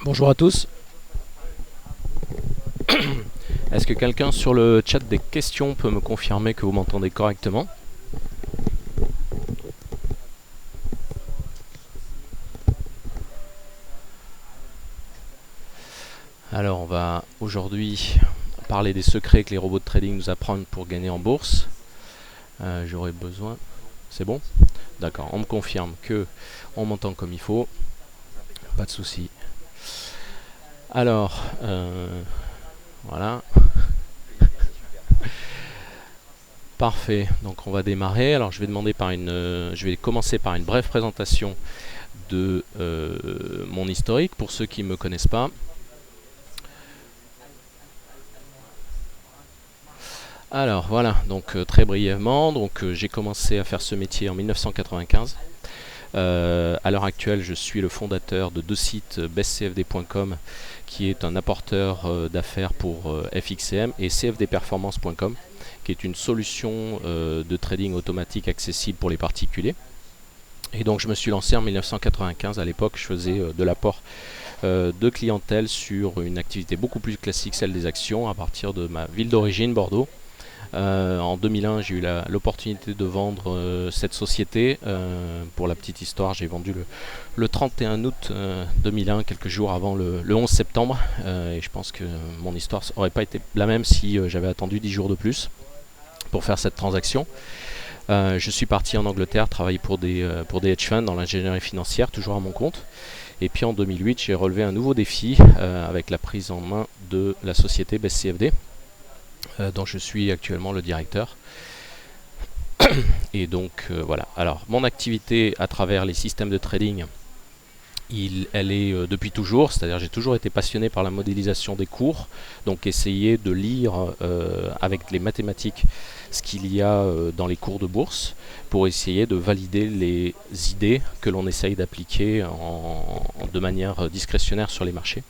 Bonjour à tous. Est-ce que quelqu'un sur le chat des questions peut me confirmer que vous m'entendez correctement? Alors on va aujourd'hui parler des secrets que les robots de trading nous apprennent pour gagner en bourse. J'aurais besoin... C'est bon? D'accord, on me confirme que on m'entend comme il faut. Pas de souci. Alors, voilà. Parfait, donc on va démarrer. Alors je vais commencer par une brève présentation de mon historique pour ceux qui ne me connaissent pas. Alors voilà, donc très brièvement, j'ai commencé à faire ce métier en 1995. À l'heure actuelle, je suis le fondateur de deux sites, bestcfd.com, qui est un apporteur d'affaires pour FXCM, et cfdperformance.com, qui est une solution de trading automatique accessible pour les particuliers. Et donc je me suis lancé en 1995. À l'époque, je faisais de l'apport de clientèle sur une activité beaucoup plus classique, celle des actions, à partir de ma ville d'origine, Bordeaux. En 2001, j'ai eu l'opportunité de vendre cette société. Pour la petite histoire, j'ai vendu le 31 août 2001, quelques jours avant le 11 septembre. Et je pense que mon histoire n'aurait pas été la même si j'avais attendu 10 jours de plus pour faire cette transaction. Je suis parti en Angleterre travailler pour des hedge funds dans l'ingénierie financière, toujours à mon compte. Et puis en 2008, j'ai relevé un nouveau défi avec la prise en main de la société BestCFD, dont je suis actuellement le directeur. Et donc voilà. Alors mon activité à travers les systèmes de trading, elle est depuis toujours, c'est-à-dire j'ai toujours été passionné par la modélisation des cours, donc essayer de lire avec les mathématiques ce qu'il y a dans les cours de bourse pour essayer de valider les idées que l'on essaye d'appliquer de manière discrétionnaire sur les marchés.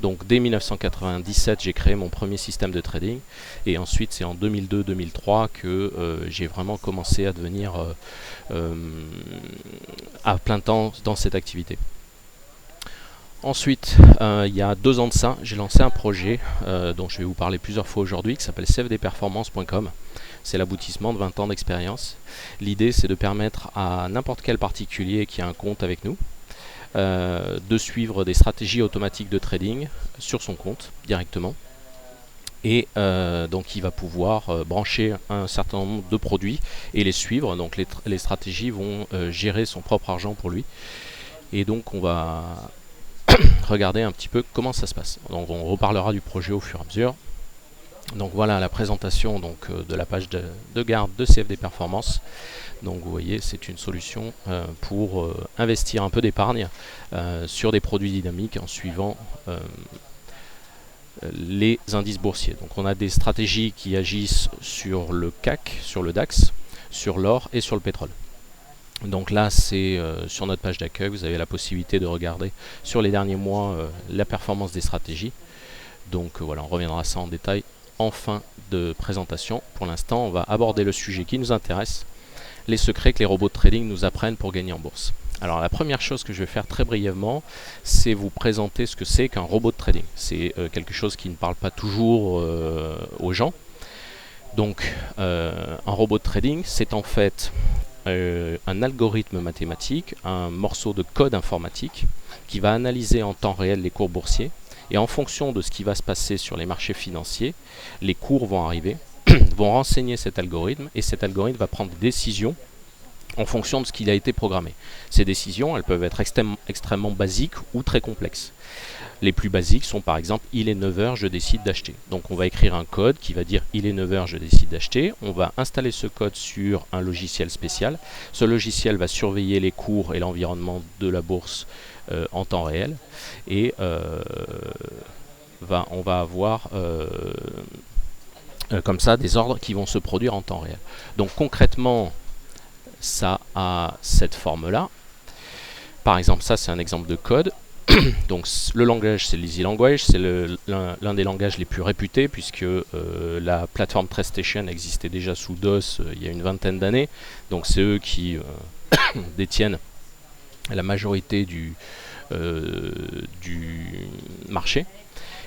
Donc dès 1997, j'ai créé mon premier système de trading, et ensuite c'est en 2002-2003 que j'ai vraiment commencé à devenir à plein temps dans cette activité. Ensuite, il y a 2 ans de ça, j'ai lancé un projet dont je vais vous parler plusieurs fois aujourd'hui, qui s'appelle cfdperformance.com. C'est l'aboutissement de 20 ans d'expérience. L'idée, c'est de permettre à n'importe quel particulier qui a un compte avec nous de suivre des stratégies automatiques de trading sur son compte directement. Et donc il va pouvoir brancher un certain nombre de produits et les suivre. Donc les stratégies vont gérer son propre argent pour lui. Et donc on va regarder un petit peu comment ça se passe. Donc on reparlera du projet au fur et à mesure. Donc voilà la présentation de la page de garde de CFD Performance. Donc vous voyez, c'est une solution pour investir un peu d'épargne sur des produits dynamiques en suivant les indices boursiers. Donc on a des stratégies qui agissent sur le CAC, sur le DAX, sur l'or et sur le pétrole. Donc là, c'est sur notre page d'accueil, vous avez la possibilité de regarder sur les derniers mois la performance des stratégies. Donc voilà, on reviendra à ça en détail en fin de présentation. Pour l'instant, on va aborder le sujet qui nous intéresse, les secrets que les robots de trading nous apprennent pour gagner en bourse. Alors la première chose que je vais faire très brièvement, c'est vous présenter ce que c'est qu'un robot de trading. C'est quelque chose qui ne parle pas toujours aux gens. Donc un robot de trading, c'est en fait un algorithme mathématique, un morceau de code informatique qui va analyser en temps réel les cours boursiers, et en fonction de ce qui va se passer sur les marchés financiers, les cours vont arriver, vont renseigner cet algorithme, et cet algorithme va prendre des décisions en fonction de ce qu'il a été programmé. Ces décisions, elles peuvent être extrêmement basiques ou très complexes. Les plus basiques sont par exemple, il est 9h, je décide d'acheter. Donc on va écrire un code qui va dire, il est 9h, je décide d'acheter. On va installer ce code sur un logiciel spécial. Ce logiciel va surveiller les cours et l'environnement de la bourse en temps réel. Et on va avoir comme ça des ordres qui vont se produire en temps réel. Donc concrètement, ça a cette forme-là. Par exemple, ça c'est un exemple de code. Donc le langage, c'est l'Easy Language, c'est l'un des langages les plus réputés, puisque la plateforme TradeStation existait déjà sous DOS il y a une vingtaine d'années. Donc c'est eux qui détiennent la majorité du marché.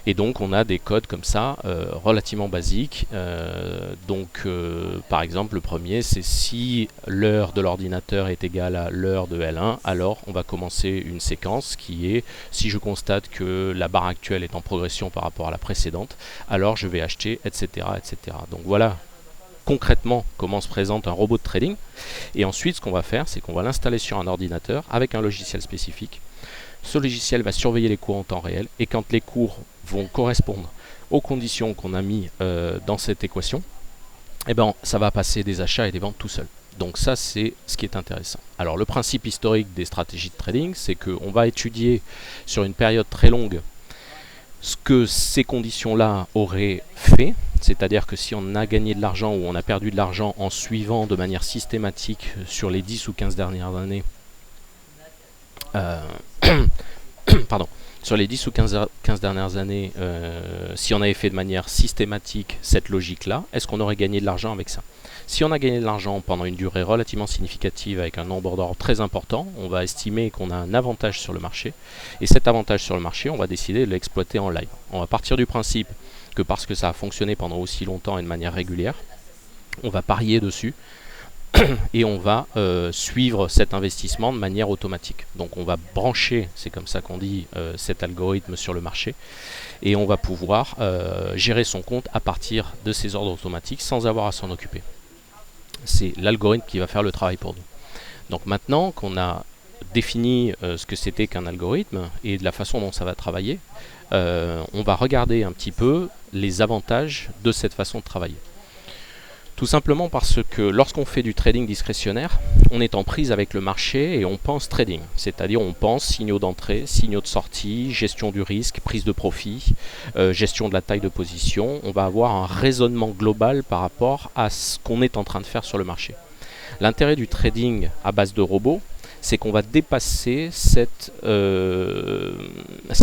Et donc on a des codes comme ça relativement basiques. Par exemple, le premier, c'est si l'heure de l'ordinateur est égale à l'heure de L1, alors on va commencer une séquence qui est, si je constate que la barre actuelle est en progression par rapport à la précédente, alors je vais acheter, etc. etc. Donc voilà concrètement comment se présente un robot de trading. Et ensuite, ce qu'on va faire, c'est qu'on va l'installer sur un ordinateur avec un logiciel spécifique. Ce logiciel va surveiller les cours en temps réel, et quand les cours vont correspondre aux conditions qu'on a mis dans cette équation, eh ben, ça va passer des achats et des ventes tout seul. Donc ça, c'est ce qui est intéressant. Alors le principe historique des stratégies de trading, c'est qu'on va étudier sur une période très longue ce que ces conditions-là auraient fait, c'est-à-dire que si on a gagné de l'argent ou on a perdu de l'argent en suivant de manière systématique sur les 10 ou 15 dernières années, pardon, sur les 10 ou 15 dernières années, si on avait fait de manière systématique cette logique-là, est-ce qu'on aurait gagné de l'argent avec ça? Si on a gagné de l'argent pendant une durée relativement significative avec un nombre d'ordres très important, on va estimer qu'on a un avantage sur le marché. Et cet avantage sur le marché, on va décider de l'exploiter en live. On va partir du principe que parce que ça a fonctionné pendant aussi longtemps et de manière régulière, on va parier dessus et on va suivre cet investissement de manière automatique. Donc on va brancher, c'est comme ça qu'on dit, cet algorithme sur le marché, et on va pouvoir gérer son compte à partir de ces ordres automatiques sans avoir à s'en occuper. C'est l'algorithme qui va faire le travail pour nous. Donc maintenant qu'on a défini ce que c'était qu'un algorithme et de la façon dont ça va travailler, on va regarder un petit peu les avantages de cette façon de travailler. Tout simplement parce que lorsqu'on fait du trading discrétionnaire, on est en prise avec le marché et on pense trading. C'est-à-dire on pense signaux d'entrée, signaux de sortie, gestion du risque, prise de profit, gestion de la taille de position. On va avoir un raisonnement global par rapport à ce qu'on est en train de faire sur le marché. L'intérêt du trading à base de robots, c'est qu'on va dépasser cette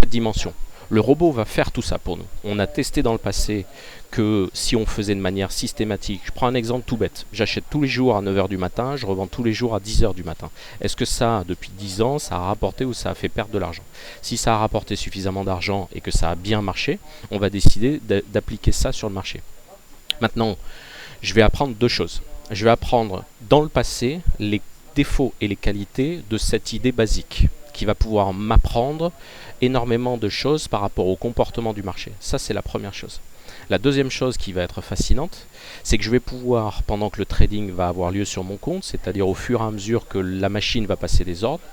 dimension. Le robot va faire tout ça pour nous. On a testé dans le passé que si on faisait de manière systématique, je prends un exemple tout bête, j'achète tous les jours à 9h du matin, je revends tous les jours à 10h du matin. Est-ce que ça, depuis 10 ans, ça a rapporté ou ça a fait perdre de l'argent? Si ça a rapporté suffisamment d'argent et que ça a bien marché, on va décider d'appliquer ça sur le marché. Maintenant, je vais apprendre deux choses. Je vais apprendre dans le passé les défauts et les qualités de cette idée basique qui va pouvoir m'apprendre énormément de choses par rapport au comportement du marché. Ça, c'est la première chose. La deuxième chose qui va être fascinante, c'est que je vais pouvoir, pendant que le trading va avoir lieu sur mon compte, c'est-à-dire au fur et à mesure que la machine va passer des ordres,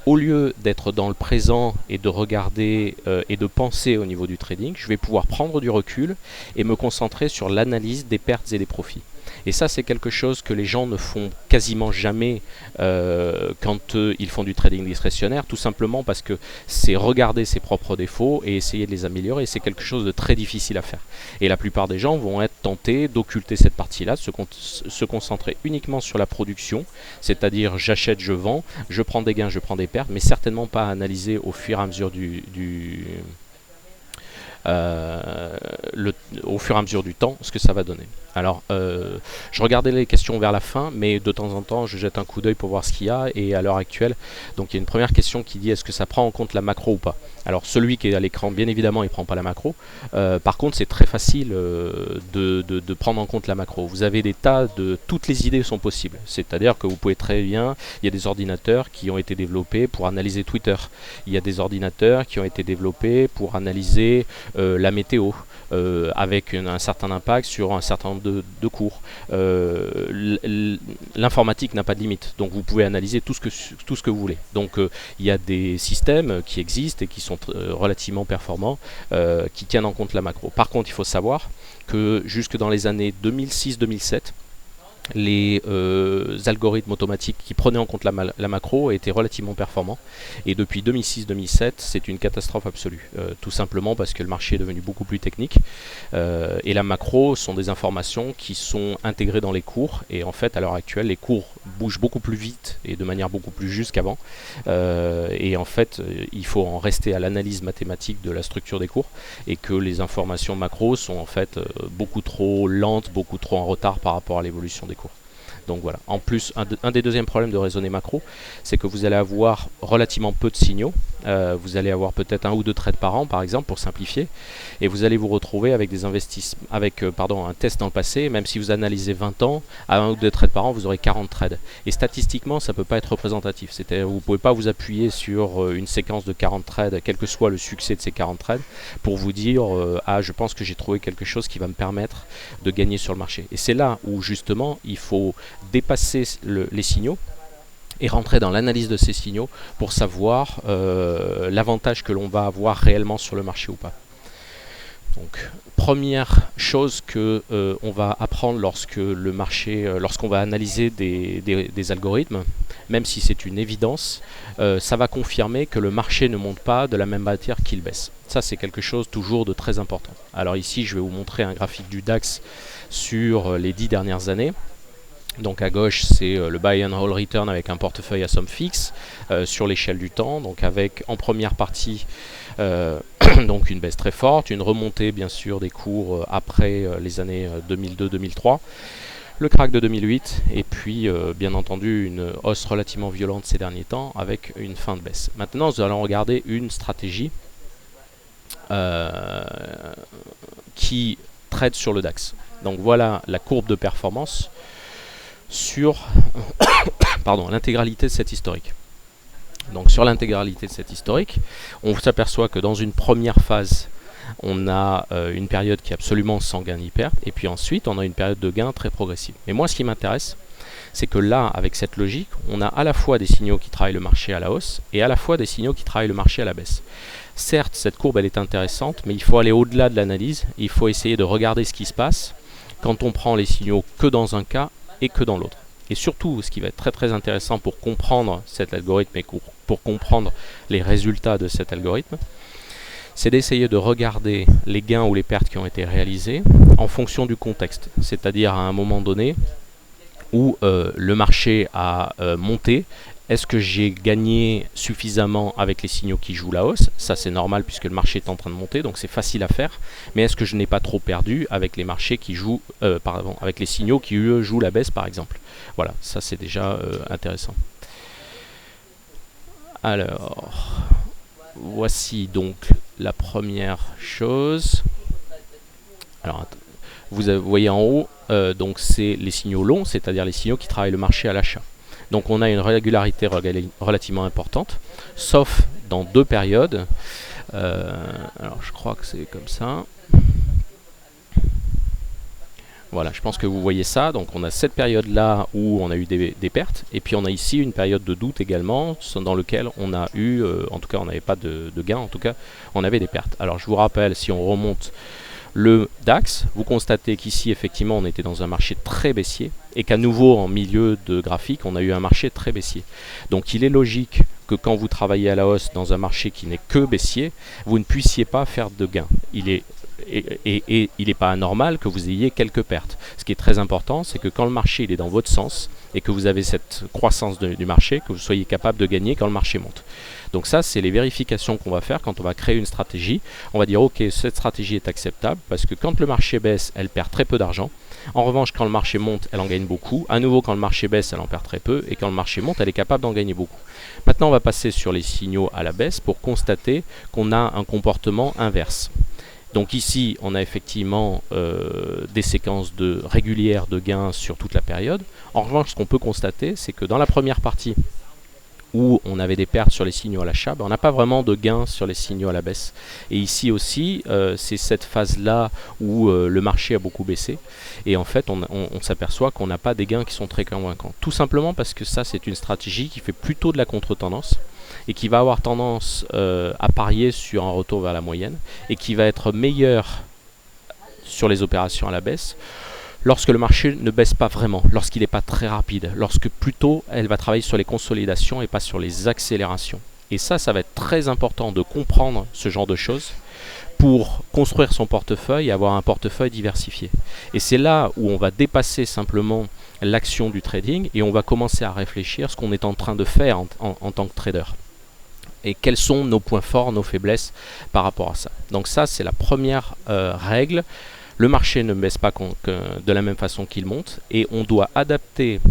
au lieu d'être dans le présent et de regarder et de penser au niveau du trading, je vais pouvoir prendre du recul et me concentrer sur l'analyse des pertes et des profits. Et ça, c'est quelque chose que les gens ne font quasiment jamais quand ils font du trading discrétionnaire, tout simplement parce que c'est regarder ses propres défauts et essayer de les améliorer. C'est quelque chose de très difficile à faire. Et la plupart des gens vont être tentés d'occulter cette partie-là, de se concentrer uniquement sur la production, c'est-à-dire j'achète, je vends, je prends des gains, je prends des pertes, mais certainement pas analyser au fur et à mesure au fur et à mesure du temps ce que ça va donner. Alors, je regardais les questions vers la fin, mais de temps en temps, je jette un coup d'œil pour voir ce qu'il y a. Et à l'heure actuelle, donc il y a une première question qui dit est-ce que ça prend en compte la macro ou pas? Alors, celui qui est à l'écran, bien évidemment, il ne prend pas la macro. Par contre, c'est très facile de prendre en compte la macro. Vous avez des tas de... Toutes les idées sont possibles. C'est-à-dire que vous pouvez très bien... Il y a des ordinateurs qui ont été développés pour analyser Twitter. Il y a des ordinateurs qui ont été développés pour analyser la météo. Avec un certain impact sur un certain nombre de cours. L'informatique n'a pas de limite, donc vous pouvez analyser tout ce que vous voulez. Donc il y a des systèmes qui existent et qui sont relativement performants, qui tiennent en compte la macro. Par contre, il faut savoir que jusque dans les années 2006-2007, les algorithmes automatiques qui prenaient en compte la macro étaient relativement performants, et depuis 2006-2007 c'est une catastrophe absolue, tout simplement parce que le marché est devenu beaucoup plus technique, et la macro sont des informations qui sont intégrées dans les cours, et en fait à l'heure actuelle les cours bougent beaucoup plus vite et de manière beaucoup plus juste qu'avant, et en fait il faut en rester à l'analyse mathématique de la structure des cours, et que les informations macro sont en fait beaucoup trop lentes, beaucoup trop en retard par rapport à l'évolution des cours. Donc voilà. En plus, un des deuxièmes problèmes de raisonner macro, c'est que vous allez avoir relativement peu de signaux. Vous allez avoir peut-être 1 ou 2 trades par an, par exemple, pour simplifier, et vous allez vous retrouver avec des investissements, avec un test dans le passé. Même si vous analysez 20 ans, à 1 ou 2 trades par an, vous aurez 40 trades. Et statistiquement, ça ne peut pas être représentatif. C'est-à-dire, vous ne pouvez pas vous appuyer sur une séquence de 40 trades, quel que soit le succès de ces 40 trades, pour vous dire ah, je pense que j'ai trouvé quelque chose qui va me permettre de gagner sur le marché. Et c'est là où justement il faut dépasser les signaux et rentrer dans l'analyse de ces signaux pour savoir l'avantage que l'on va avoir réellement sur le marché ou pas. Donc, première chose que on va apprendre lorsque le marché, lorsqu'on va analyser des algorithmes, même si c'est une évidence, ça va confirmer que le marché ne monte pas de la même matière qu'il baisse. Ça, c'est quelque chose toujours de très important. Alors ici, je vais vous montrer un graphique du DAX sur les 10 dernières années. Donc à gauche, c'est le buy and hold return avec un portefeuille à somme fixe sur l'échelle du temps. Donc avec en première partie donc une baisse très forte, une remontée bien sûr des cours après les années 2002-2003, le crack de 2008 et puis bien entendu une hausse relativement violente ces derniers temps avec une fin de baisse. Maintenant, nous allons regarder une stratégie qui trade sur le DAX. Donc voilà la courbe de performance sur l'intégralité de cette historique. Donc sur l'intégralité de cette historique, on s'aperçoit que dans une première phase, on a une période qui est absolument sans gain ni perte, et puis ensuite on a une période de gain très progressive. Mais moi, ce qui m'intéresse, c'est que là, avec cette logique, on a à la fois des signaux qui travaillent le marché à la hausse et à la fois des signaux qui travaillent le marché à la baisse. Certes, cette courbe elle est intéressante, mais il faut aller au-delà de l'analyse, il faut essayer de regarder ce qui se passe quand on prend les signaux que dans un cas et que dans l'autre. Et surtout, ce qui va être très très intéressant pour comprendre cet algorithme et pour comprendre les résultats de cet algorithme, c'est d'essayer de regarder les gains ou les pertes qui ont été réalisés en fonction du contexte. C'est-à-dire à un moment donné où le marché a monté, est-ce que j'ai gagné suffisamment avec les signaux qui jouent la hausse? Ça c'est normal puisque le marché est en train de monter, donc c'est facile à faire. Mais est-ce que je n'ai pas trop perdu avec les marchés qui jouent, avec les signaux qui eux jouent la baisse par exemple? Voilà, ça c'est déjà intéressant. Alors, voici donc la première chose. Alors, vous voyez en haut, donc c'est les signaux longs, c'est-à-dire les signaux qui travaillent le marché à l'achat. Donc on a une régularité relativement importante, sauf dans 2 périodes. Alors je crois que c'est comme ça. Voilà, je pense que vous voyez ça. Donc on a cette période-là où on a eu des pertes, et puis on a ici une période de doute également, dans lequel on a eu, en tout cas on n'avait pas de gain, en tout cas on avait des pertes. Alors je vous rappelle, si on remonte le DAX, vous constatez qu'ici effectivement on était dans un marché très baissier et qu'à nouveau en milieu de graphique on a eu un marché très baissier. Donc il est logique que quand vous travaillez à la hausse dans un marché qui n'est que baissier, vous ne puissiez pas faire de gains. Et il n'est pas anormal que vous ayez quelques pertes. Ce qui est très important, c'est que quand le marché il est dans votre sens et que vous avez cette croissance du marché, que vous soyez capable de gagner quand le marché monte. Donc ça, c'est les vérifications qu'on va faire quand on va créer une stratégie. On va dire, ok, cette stratégie est acceptable parce que quand le marché baisse, elle perd très peu d'argent. En revanche, quand le marché monte, elle en gagne beaucoup. À nouveau, quand le marché baisse, elle en perd très peu. Et quand le marché monte, elle est capable d'en gagner beaucoup. Maintenant, on va passer sur les signaux à la baisse pour constater qu'on a un comportement inverse. Donc ici, on a effectivement des séquences régulières de gains sur toute la période. En revanche, ce qu'on peut constater, c'est que dans la première partie, où on avait des pertes sur les signaux à l'achat, on n'a pas vraiment de gains sur les signaux à la baisse. Et ici aussi, c'est cette phase-là où le marché a beaucoup baissé. Et en fait, on s'aperçoit qu'on n'a pas des gains qui sont très convaincants. Tout simplement parce que ça, c'est une stratégie qui fait plutôt de la contre-tendance et qui va avoir tendance à parier sur un retour vers la moyenne et qui va être meilleure sur les opérations à la baisse lorsque le marché ne baisse pas vraiment, lorsqu'il n'est pas très rapide, lorsque plutôt elle va travailler sur les consolidations et pas sur les accélérations. Et ça va être très important de comprendre ce genre de choses pour construire son portefeuille et avoir un portefeuille diversifié. Et c'est là où on va dépasser simplement l'action du trading et on va commencer à réfléchir ce qu'on est en train de faire en tant que trader. Et quels sont nos points forts, nos faiblesses par rapport à ça. Donc ça, c'est la première règle. Le marché ne baisse pas de la même façon qu'il monte et on doit adapter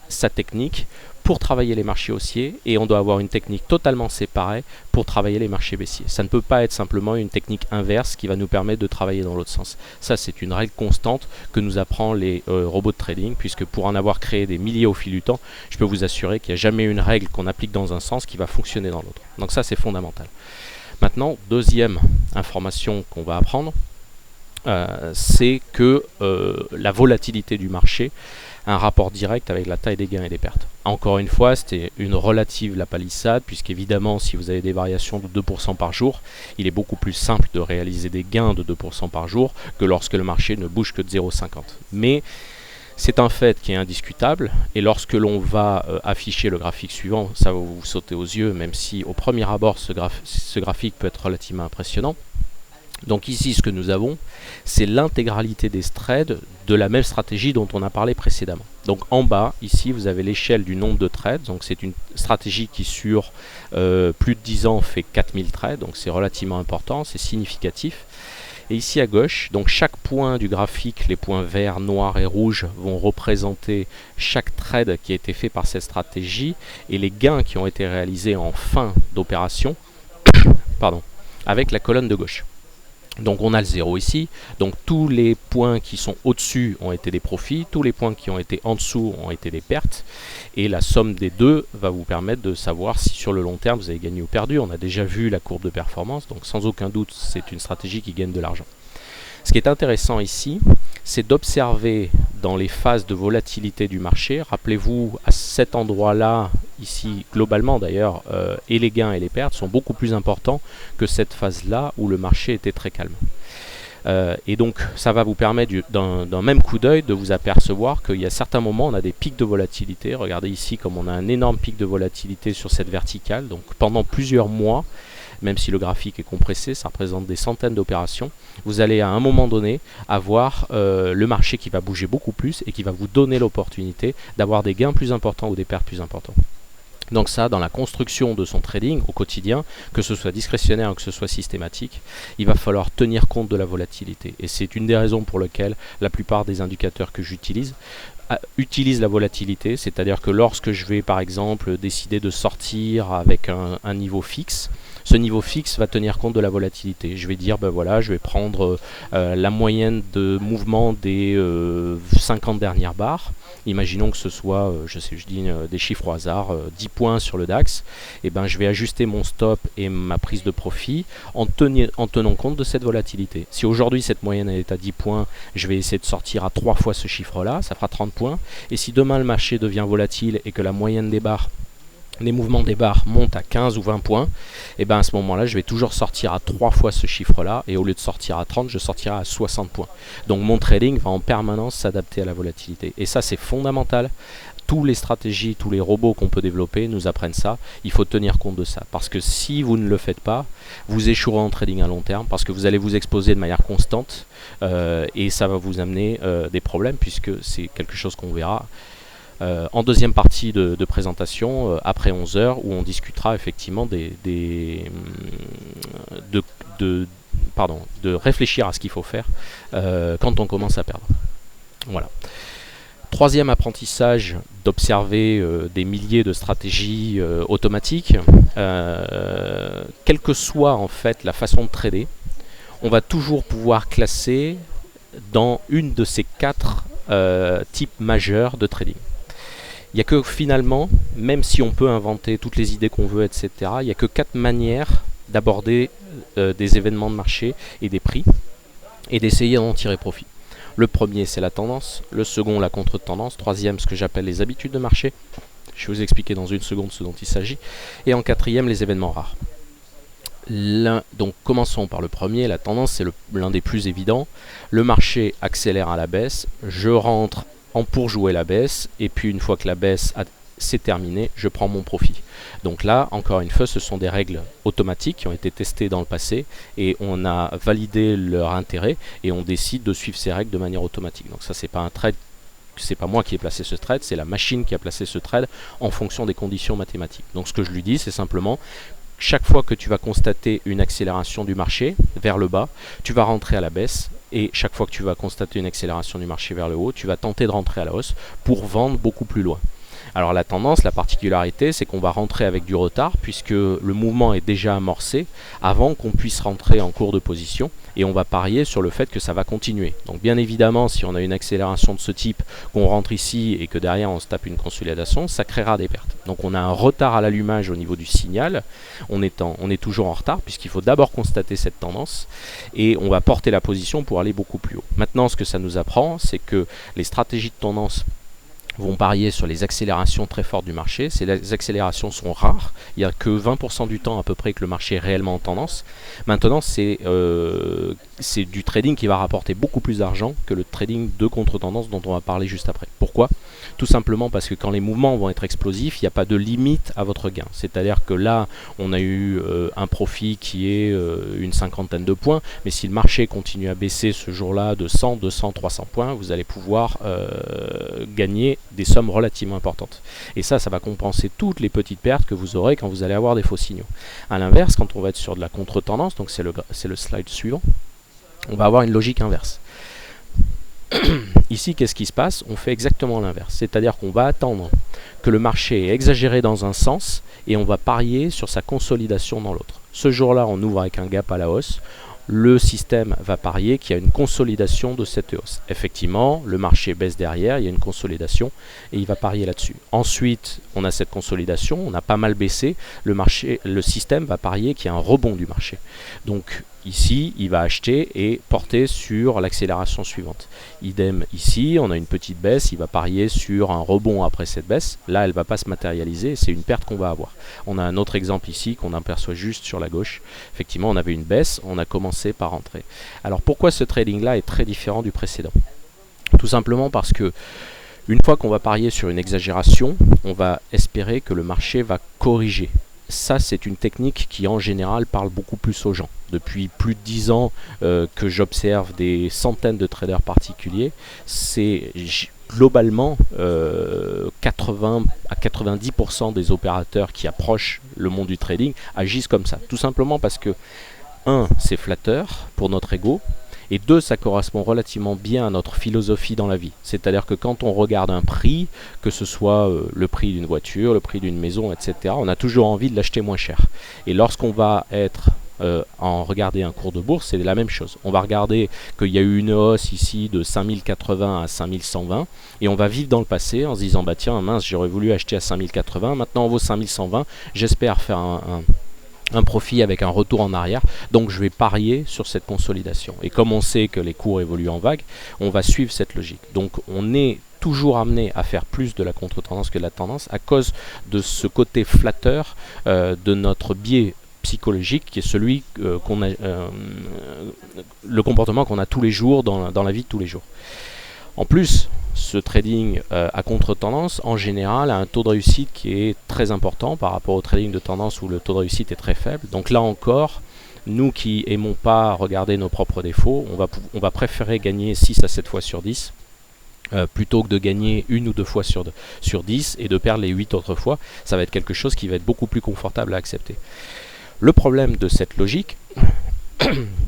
sa technique pour travailler les marchés haussiers et on doit avoir une technique totalement séparée pour travailler les marchés baissiers. Ça ne peut pas être simplement une technique inverse qui va nous permettre de travailler dans l'autre sens. Ça, c'est une règle constante que nous apprend les robots de trading, puisque pour en avoir créé des milliers au fil du temps, je peux vous assurer qu'il n'y a jamais une règle qu'on applique dans un sens qui va fonctionner dans l'autre. Donc ça, c'est fondamental. Maintenant, deuxième information qu'on va apprendre, c'est que la volatilité du marché a un rapport direct avec la taille des gains et des pertes. Encore une fois, c'était une relative la palissade, puisqu'évidemment, si vous avez des variations de 2% par jour, il est beaucoup plus simple de réaliser des gains de 2% par jour que lorsque le marché ne bouge que de 0,50. Mais c'est un fait qui est indiscutable, et lorsque l'on va afficher le graphique suivant, ça va vous sauter aux yeux, même si au premier abord ce graphique peut être relativement impressionnant. Donc ici, ce que nous avons, c'est l'intégralité des trades de la même stratégie dont on a parlé précédemment. Donc en bas, ici, vous avez l'échelle du nombre de trades. Donc c'est une stratégie qui, sur plus de 10 ans, fait 4000 trades. Donc c'est relativement important, c'est significatif. Et ici à gauche, donc chaque point du graphique, les points verts, noirs et rouges, vont représenter chaque trade qui a été fait par cette stratégie et les gains qui ont été réalisés en fin d'opération, avec la colonne de gauche. Donc on a le 0 ici, donc tous les points qui sont au-dessus ont été des profits, tous les points qui ont été en dessous ont été des pertes, et la somme des deux va vous permettre de savoir si sur le long terme vous avez gagné ou perdu. On a déjà vu la courbe de performance, donc sans aucun doute c'est une stratégie qui gagne de l'argent. Ce qui est intéressant ici, c'est d'observer dans les phases de volatilité du marché, rappelez-vous à cet endroit-là, ici globalement d'ailleurs, et les gains et les pertes sont beaucoup plus importants que cette phase-là où le marché était très calme. Et donc ça va vous permettre d'un même coup d'œil de vous apercevoir qu'il y a certains moments on a des pics de volatilité. Regardez ici comme on a un énorme pic de volatilité sur cette verticale, donc pendant plusieurs mois, même si le graphique est compressé, ça représente des centaines d'opérations, vous allez à un moment donné avoir le marché qui va bouger beaucoup plus et qui va vous donner l'opportunité d'avoir des gains plus importants ou des pertes plus importantes. Donc ça, dans la construction de son trading au quotidien, que ce soit discrétionnaire ou que ce soit systématique, il va falloir tenir compte de la volatilité. Et c'est une des raisons pour lesquelles la plupart des indicateurs que j'utilise utilisent la volatilité, c'est-à-dire que lorsque je vais par exemple décider de sortir avec un niveau fixe, ce niveau fixe va tenir compte de la volatilité. Je vais dire, ben voilà, je vais prendre la moyenne de mouvement des 50 dernières barres. Imaginons que ce soit, je dis des chiffres au hasard, 10 points sur le DAX. Et ben, je vais ajuster mon stop et ma prise de profit en tenant compte de cette volatilité. Si aujourd'hui cette moyenne est à 10 points, je vais essayer de sortir à 3 fois ce chiffre-là, ça fera 30 points. Et si demain le marché devient volatile et que la moyenne des barres, les mouvements des barres montent à 15 ou 20 points, et ben à ce moment-là, je vais toujours sortir à 3 fois ce chiffre-là, et au lieu de sortir à 30, je sortirai à 60 points. Donc mon trading va en permanence s'adapter à la volatilité. Et ça, c'est fondamental. Toutes les stratégies, tous les robots qu'on peut développer nous apprennent ça. Il faut tenir compte de ça. Parce que si vous ne le faites pas, vous échouerez en trading à long terme, parce que vous allez vous exposer de manière constante, et ça va vous amener des problèmes, puisque c'est quelque chose qu'on verra en deuxième partie de présentation, après 11 heures, où on discutera effectivement de réfléchir à ce qu'il faut faire quand on commence à perdre. Voilà. Troisième apprentissage, d'observer des milliers de stratégies automatiques. Quelle que soit en fait la façon de trader, on va toujours pouvoir classer dans une de ces 4 types majeurs de trading. Il n'y a que finalement, même si on peut inventer toutes les idées qu'on veut, etc., il n'y a que 4 manières d'aborder des événements de marché et des prix et d'essayer d'en tirer profit. Le premier, c'est la tendance. Le second, la contre-tendance. Troisième, ce que j'appelle les habitudes de marché. Je vais vous expliquer dans une seconde ce dont il s'agit. Et en quatrième, les événements rares. Donc commençons par le premier. La tendance, c'est l'un des plus évidents. Le marché accélère à la baisse. Je rentre pour jouer la baisse, et puis une fois que la baisse s'est terminée, je prends mon profit. Donc là, encore une fois, ce sont des règles automatiques qui ont été testées dans le passé, et on a validé leur intérêt, et on décide de suivre ces règles de manière automatique. Donc ça, c'est pas un trade, c'est pas moi qui ai placé ce trade, c'est la machine qui a placé ce trade en fonction des conditions mathématiques. Donc ce que je lui dis, c'est simplement, chaque fois que tu vas constater une accélération du marché vers le bas, tu vas rentrer à la baisse, et chaque fois que tu vas constater une accélération du marché vers le haut, tu vas tenter de rentrer à la hausse pour vendre beaucoup plus loin. Alors la tendance, la particularité, c'est qu'on va rentrer avec du retard puisque le mouvement est déjà amorcé avant qu'on puisse rentrer en cours de position et on va parier sur le fait que ça va continuer. Donc bien évidemment, si on a une accélération de ce type, qu'on rentre ici et que derrière on se tape une consolidation, ça créera des pertes. Donc on a un retard à l'allumage au niveau du signal, on est toujours en retard puisqu'il faut d'abord constater cette tendance et on va porter la position pour aller beaucoup plus haut. Maintenant, ce que ça nous apprend, c'est que les stratégies de tendance vont parier sur les accélérations très fortes du marché. Ces accélérations sont rares, il n'y a que 20% du temps à peu près que le marché est réellement en tendance. Maintenant, c'est du trading qui va rapporter beaucoup plus d'argent que le trading de contre-tendance dont on va parler juste après. Pourquoi ? Tout simplement parce que quand les mouvements vont être explosifs, il n'y a pas de limite à votre gain. C'est-à-dire que là, on a eu un profit qui est une cinquantaine de points, mais si le marché continue à baisser ce jour-là de 100, 200, 300 points, vous allez pouvoir gagner des sommes relativement importantes. Et ça va compenser toutes les petites pertes que vous aurez quand vous allez avoir des faux signaux. A l'inverse, quand on va être sur de la contre-tendance, donc c'est le slide suivant, on va avoir une logique inverse. Ici, qu'est-ce qui se passe? On fait exactement l'inverse. C'est-à-dire qu'on va attendre que le marché est exagéré dans un sens et on va parier sur sa consolidation dans l'autre. Ce jour-là, on ouvre avec un gap à la hausse. Le système va parier qu'il y a une consolidation de cette hausse. Effectivement, le marché baisse derrière, il y a une consolidation et il va parier là-dessus. Ensuite, on a cette consolidation, on a pas mal baissé, le système va parier qu'il y a un rebond du marché. Donc ici, il va acheter et porter sur l'accélération suivante. Idem ici, on a une petite baisse, il va parier sur un rebond après cette baisse. Là, elle ne va pas se matérialiser, c'est une perte qu'on va avoir. On a un autre exemple ici qu'on aperçoit juste sur la gauche. Effectivement, on avait une baisse, on a commencé par rentrer. Alors pourquoi ce trading-là est très différent du précédent? Tout simplement parce que une fois qu'on va parier sur une exagération, on va espérer que le marché va corriger. Ça, c'est une technique qui, en général, parle beaucoup plus aux gens. Depuis plus de 10 ans que j'observe des centaines de traders particuliers, c'est globalement 80 à 90% des opérateurs qui approchent le monde du trading agissent comme ça. Tout simplement parce que, 1, c'est flatteur pour notre ego, et 2, ça correspond relativement bien à notre philosophie dans la vie. C'est-à-dire que quand on regarde un prix, que ce soit le prix d'une voiture, le prix d'une maison, etc., on a toujours envie de l'acheter moins cher. Et lorsqu'on va être regarder un cours de bourse, c'est la même chose. On va regarder qu'il y a eu une hausse ici de 5080 à 5120 et on va vivre dans le passé en se disant bah tiens mince, j'aurais voulu acheter à 5080, maintenant on vaut 5120, j'espère faire un profit avec un retour en arrière, donc je vais parier sur cette consolidation. Et comme on sait que les cours évoluent en vague, on va suivre cette logique. Donc on est toujours amené à faire plus de la contre-tendance que de la tendance à cause de ce côté flatteur de notre biais psychologique qui est celui le comportement qu'on a tous les jours dans la vie de tous les jours. En plus, ce trading à contre-tendance, en général, a un taux de réussite qui est très important par rapport au trading de tendance où le taux de réussite est très faible. Donc là encore, nous qui aimons pas regarder nos propres défauts, on va préférer gagner 6 à 7 fois sur 10 plutôt que de gagner 1 ou 2 fois sur 10 et de perdre les 8 autres fois. Ça va être quelque chose qui va être beaucoup plus confortable à accepter. Le problème de cette logique,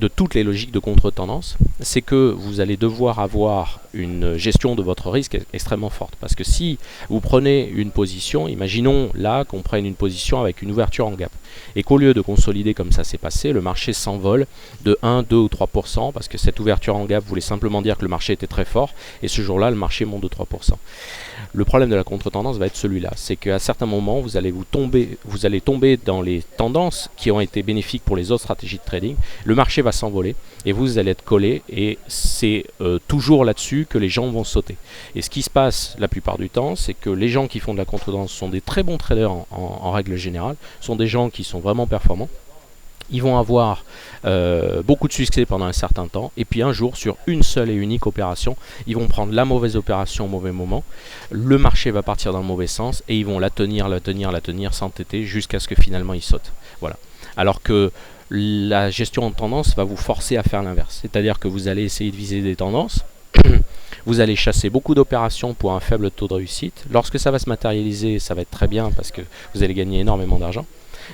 de toutes les logiques de contre-tendance, c'est que vous allez devoir avoir une gestion de votre risque extrêmement forte. Parce que si vous prenez une position, imaginons là qu'on prenne une position avec une ouverture en gap, et qu'au lieu de consolider comme ça s'est passé, le marché s'envole de 1, 2 ou 3%, parce que cette ouverture en gap voulait simplement dire que le marché était très fort, et ce jour-là, le marché monte de 3%. Le problème de la contre-tendance va être celui-là, c'est qu'à certains moments, vous allez tomber dans les tendances qui ont été bénéfiques pour les autres stratégies de trading, le marché va s'envoler, et vous allez être collé, et c'est toujours là-dessus que les gens vont sauter. Et ce qui se passe la plupart du temps, c'est que les gens qui font de la contre-tendance sont des très bons traders en règle générale, sont des gens qui sont vraiment performants. Ils vont avoir beaucoup de succès pendant un certain temps, et puis un jour, sur une seule et unique opération, ils vont prendre la mauvaise opération au mauvais moment, le marché va partir dans le mauvais sens, et ils vont la tenir, s'entêter, jusqu'à ce que finalement ils sautent. Voilà. Alors que la gestion de tendance va vous forcer à faire l'inverse, c'est-à-dire que vous allez essayer de viser des tendances, vous allez chasser beaucoup d'opérations pour un faible taux de réussite. Lorsque ça va se matérialiser, ça va être très bien parce que vous allez gagner énormément d'argent.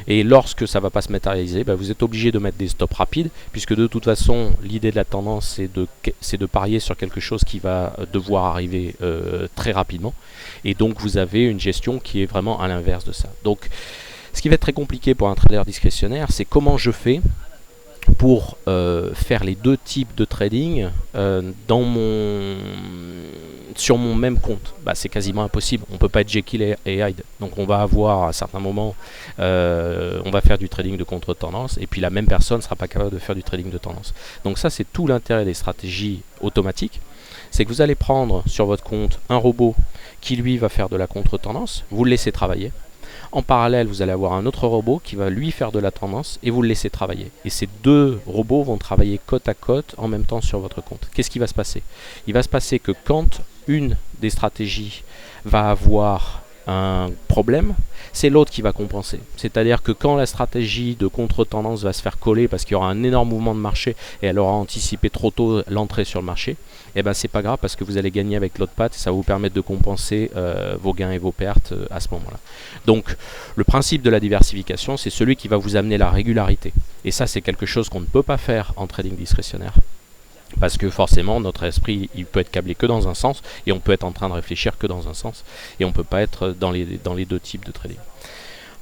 Et lorsque ça ne va pas se matérialiser, vous êtes obligé de mettre des stops rapides, puisque de toute façon, l'idée de la tendance, c'est de parier sur quelque chose qui va devoir arriver très rapidement. Et donc, vous avez une gestion qui est vraiment à l'inverse de ça. Donc, ce qui va être très compliqué pour un trader discrétionnaire, c'est comment je fais pour faire les deux types de trading sur mon même compte. C'est quasiment impossible. On ne peut pas être Jekyll et Hyde. Donc on va avoir à certains moments, on va faire du trading de contre-tendance, et puis la même personne ne sera pas capable de faire du trading de tendance. Donc ça, c'est tout l'intérêt des stratégies automatiques. C'est que vous allez prendre sur votre compte un robot qui lui va faire de la contre-tendance, vous le laissez travailler. En parallèle, vous allez avoir un autre robot qui va lui faire de la tendance et vous le laissez travailler. Et ces deux robots vont travailler côte à côte en même temps sur votre compte. Qu'est-ce qui va se passer? Il va se passer que quand une des stratégies va avoir un problème, c'est l'autre qui va compenser. C'est-à-dire que quand la stratégie de contre-tendance va se faire coller parce qu'il y aura un énorme mouvement de marché et elle aura anticipé trop tôt l'entrée sur le marché, c'est pas grave parce que vous allez gagner avec l'autre patte et ça va vous permettre de compenser vos gains et vos pertes à ce moment-là. Donc le principe de la diversification, c'est celui qui va vous amener la régularité. Et ça, c'est quelque chose qu'on ne peut pas faire en trading discrétionnaire. Parce que forcément, notre esprit, il peut être câblé que dans un sens, et on peut être en train de réfléchir que dans un sens, et on ne peut pas être dans les deux types de trading.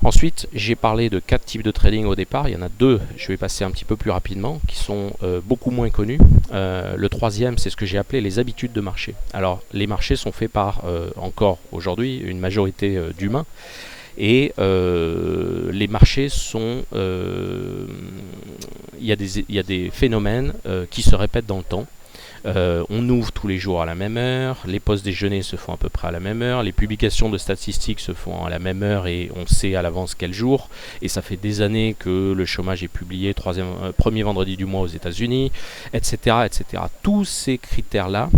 Ensuite, j'ai parlé de 4 types de trading au départ. Il y en a 2, je vais passer un petit peu plus rapidement, qui sont beaucoup moins connus. Le troisième, c'est ce que j'ai appelé les habitudes de marché. Alors, les marchés sont faits par, encore aujourd'hui, une majorité d'humains. Et les marchés sont... il y a des phénomènes qui se répètent dans le temps. On ouvre tous les jours à la même heure, les pauses déjeuner se font à peu près à la même heure, les publications de statistiques se font à la même heure et on sait à l'avance quel jour. Et ça fait des années que le chômage est publié premier vendredi du mois aux États-Unis, etc., etc. Tous ces critères-là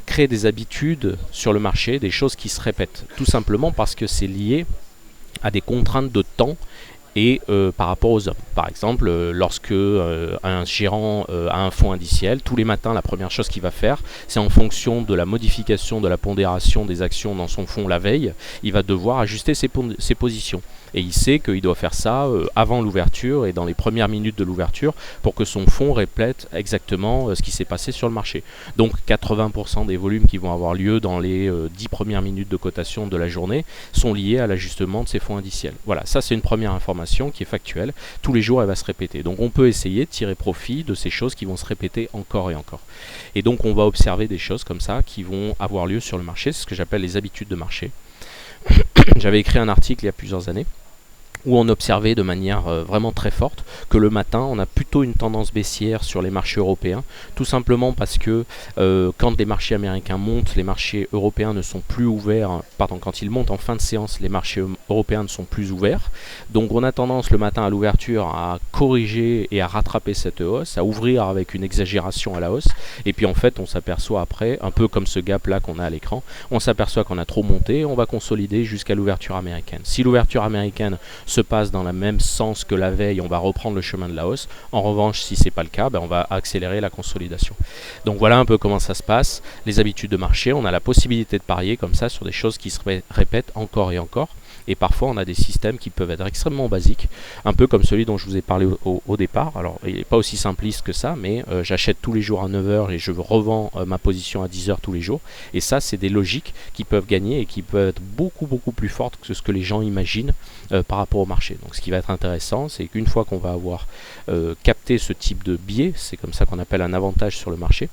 créent des habitudes sur le marché, des choses qui se répètent, tout simplement parce que c'est lié à des contraintes de temps et par rapport aux hommes. Par exemple, lorsque un gérant a un fonds indiciel, tous les matins, la première chose qu'il va faire, c'est en fonction de la modification de la pondération des actions dans son fonds la veille, il va devoir ajuster ses positions. Et il sait qu'il doit faire ça avant l'ouverture et dans les premières minutes de l'ouverture pour que son fonds répète exactement ce qui s'est passé sur le marché. Donc 80% des volumes qui vont avoir lieu dans les 10 premières minutes de cotation de la journée sont liés à l'ajustement de ces fonds indiciels. Voilà, ça c'est une première information qui est factuelle. Tous les jours elle va se répéter. Donc on peut essayer de tirer profit de ces choses qui vont se répéter encore et encore. Et donc on va observer des choses comme ça qui vont avoir lieu sur le marché. C'est ce que j'appelle les habitudes de marché. J'avais écrit un article il y a plusieurs années où on observait de manière vraiment très forte que le matin, on a plutôt une tendance baissière sur les marchés européens, tout simplement parce que quand les marchés américains montent, les marchés européens ne sont plus ouverts, pardon, quand ils montent en fin de séance, les marchés européens ne sont plus ouverts. Donc on a tendance le matin à l'ouverture à corriger et à rattraper cette hausse, à ouvrir avec une exagération à la hausse, et puis en fait on s'aperçoit après, un peu comme ce gap là qu'on a à l'écran, on s'aperçoit qu'on a trop monté, on va consolider jusqu'à l'ouverture américaine. Si l'ouverture américaine se passe dans le même sens que la veille, on va reprendre le chemin de la hausse. En revanche, si c'est pas le cas, on va accélérer la consolidation. Donc voilà un peu comment ça se passe. Les habitudes de marché, on a la possibilité de parier comme ça sur des choses qui se répètent encore et encore. Et parfois, on a des systèmes qui peuvent être extrêmement basiques, un peu comme celui dont je vous ai parlé au départ. Alors, il n'est pas aussi simpliste que ça, mais j'achète tous les jours à 9 h et je revends ma position à 10 h tous les jours. Et ça, c'est des logiques qui peuvent gagner et qui peuvent être beaucoup, beaucoup plus fortes que ce que les gens imaginent par rapport au marché. Donc, ce qui va être intéressant, c'est qu'une fois qu'on va avoir capté ce type de biais, c'est comme ça qu'on appelle un avantage sur le marché,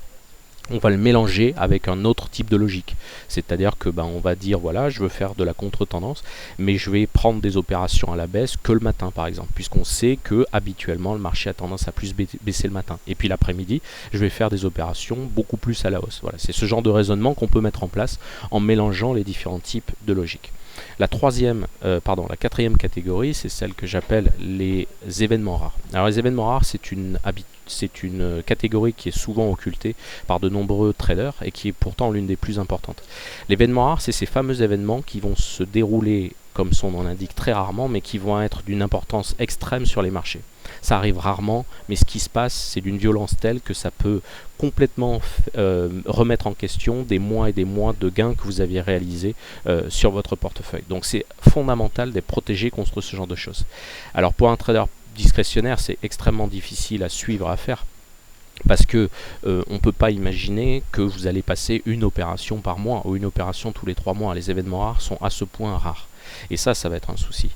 on va le mélanger avec un autre type de logique. C'est-à-dire que on va dire voilà, je veux faire de la contre-tendance, mais je vais prendre des opérations à la baisse que le matin par exemple, puisqu'on sait que habituellement le marché a tendance à plus baisser le matin. Et puis l'après-midi, je vais faire des opérations beaucoup plus à la hausse. Voilà, c'est ce genre de raisonnement qu'on peut mettre en place en mélangeant les différents types de logique. La quatrième catégorie, c'est celle que j'appelle les événements rares. Alors les événements rares, c'est une catégorie qui est souvent occultée par de nombreux traders et qui est pourtant l'une des plus importantes. L'événement rare, c'est ces fameux événements qui vont se dérouler comme son nom l'indique, très rarement, mais qui vont être d'une importance extrême sur les marchés. Ça arrive rarement, mais ce qui se passe, c'est d'une violence telle que ça peut complètement remettre en question des mois et des mois de gains que vous aviez réalisés sur votre portefeuille. Donc c'est fondamental d'être protégé contre ce genre de choses. Alors pour un trader discrétionnaire, c'est extrêmement difficile à suivre, à faire. Parce que on ne peut pas imaginer que vous allez passer une opération par mois ou une opération tous les 3 mois. Les événements rares sont à ce point rares. Et ça va être un souci.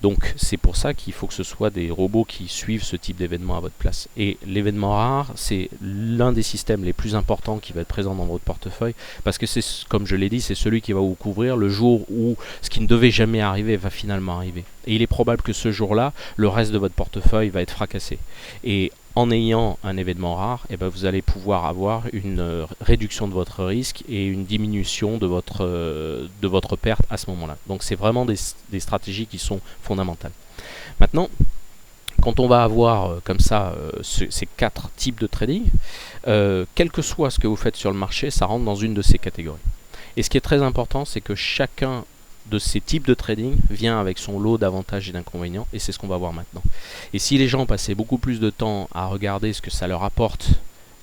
Donc c'est pour ça qu'il faut que ce soit des robots qui suivent ce type d'événement à votre place. Et l'événement rare, c'est l'un des systèmes les plus importants qui va être présent dans votre portefeuille, parce que c'est, comme je l'ai dit, c'est celui qui va vous couvrir le jour où ce qui ne devait jamais arriver va finalement arriver. Et il est probable que ce jour-là, le reste de votre portefeuille va être fracassé. Et en ayant un événement rare, eh ben vous allez pouvoir avoir une réduction de votre risque et une diminution de votre perte à ce moment-là. Donc c'est vraiment des stratégies qui sont fondamentales. Maintenant, quand on va avoir comme ça ces 4 types de trading, quel que soit ce que vous faites sur le marché, ça rentre dans une de ces catégories. Et ce qui est très important, c'est que chacun de ces types de trading vient avec son lot d'avantages et d'inconvénients, et c'est ce qu'on va voir maintenant. Et si les gens passaient beaucoup plus de temps à regarder ce que ça leur apporte,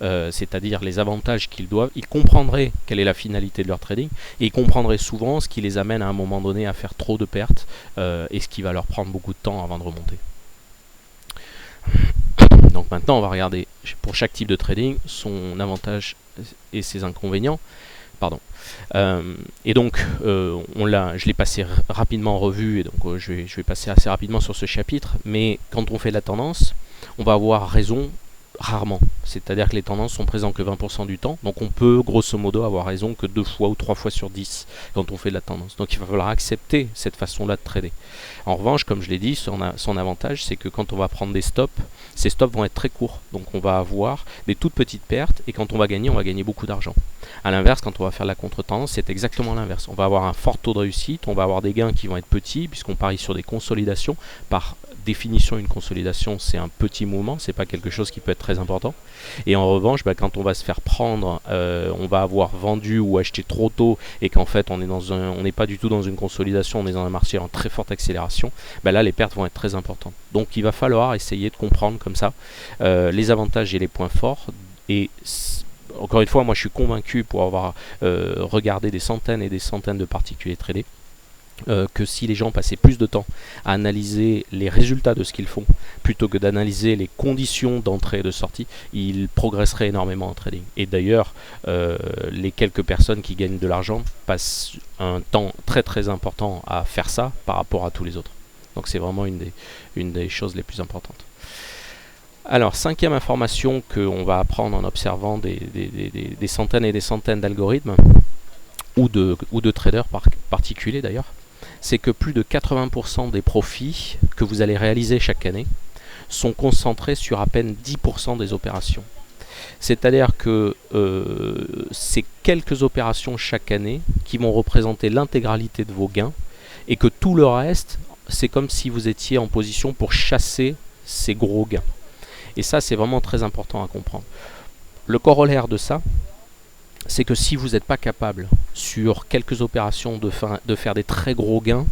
c'est-à-dire les avantages qu'ils doivent, ils comprendraient quelle est la finalité de leur trading, et ils comprendraient souvent ce qui les amène à un moment donné à faire trop de pertes, et ce qui va leur prendre beaucoup de temps avant de remonter. Donc maintenant on va regarder pour chaque type de trading son avantage et ses inconvénients. Pardon. Et donc, je l'ai passé rapidement en revue, et donc je vais passer assez rapidement sur ce chapitre, mais quand on fait la tendance, on va avoir raison rarement. C'est-à-dire que les tendances sont présentes que 20% du temps, donc on peut grosso modo avoir raison que 2 fois ou 3 fois sur 10 quand on fait de la tendance. Donc il va falloir accepter cette façon-là de trader. En revanche, comme je l'ai dit, son avantage, c'est que quand on va prendre des stops, ces stops vont être très courts. Donc on va avoir des toutes petites pertes, et quand on va gagner beaucoup d'argent. A l'inverse, quand on va faire la contre-tendance, c'est exactement l'inverse. On va avoir un fort taux de réussite, on va avoir des gains qui vont être petits, puisqu'on parie sur des consolidations. Par définition, une consolidation, c'est un petit mouvement, c'est pas quelque chose qui peut être très important. Et en revanche, quand on va se faire prendre, on va avoir vendu ou acheté trop tôt, et qu'en fait on n'est pas du tout dans une consolidation, on est dans un marché en très forte accélération, là les pertes vont être très importantes. Donc il va falloir essayer de comprendre comme ça les avantages et les points forts. Et encore une fois, moi je suis convaincu, pour avoir regardé des centaines et des centaines de particuliers tradés, que si les gens passaient plus de temps à analyser les résultats de ce qu'ils font plutôt que d'analyser les conditions d'entrée et de sortie, ils progresseraient énormément en trading. Et d'ailleurs, les quelques personnes qui gagnent de l'argent passent un temps très très important à faire ça par rapport à tous les autres. Donc c'est vraiment une des choses les plus importantes. Alors, 5e information qu'on va apprendre en observant des centaines et des centaines d'algorithmes, ou de traders particuliers d'ailleurs, c'est que plus de 80% des profits que vous allez réaliser chaque année sont concentrés sur à peine 10% des opérations. C'est-à-dire que c'est quelques opérations chaque année qui vont représenter l'intégralité de vos gains, et que tout le reste, c'est comme si vous étiez en position pour chasser ces gros gains. Et ça, c'est vraiment très important à comprendre. Le corollaire de ça, c'est que si vous n'êtes pas capable sur quelques opérations de faire des très gros gains,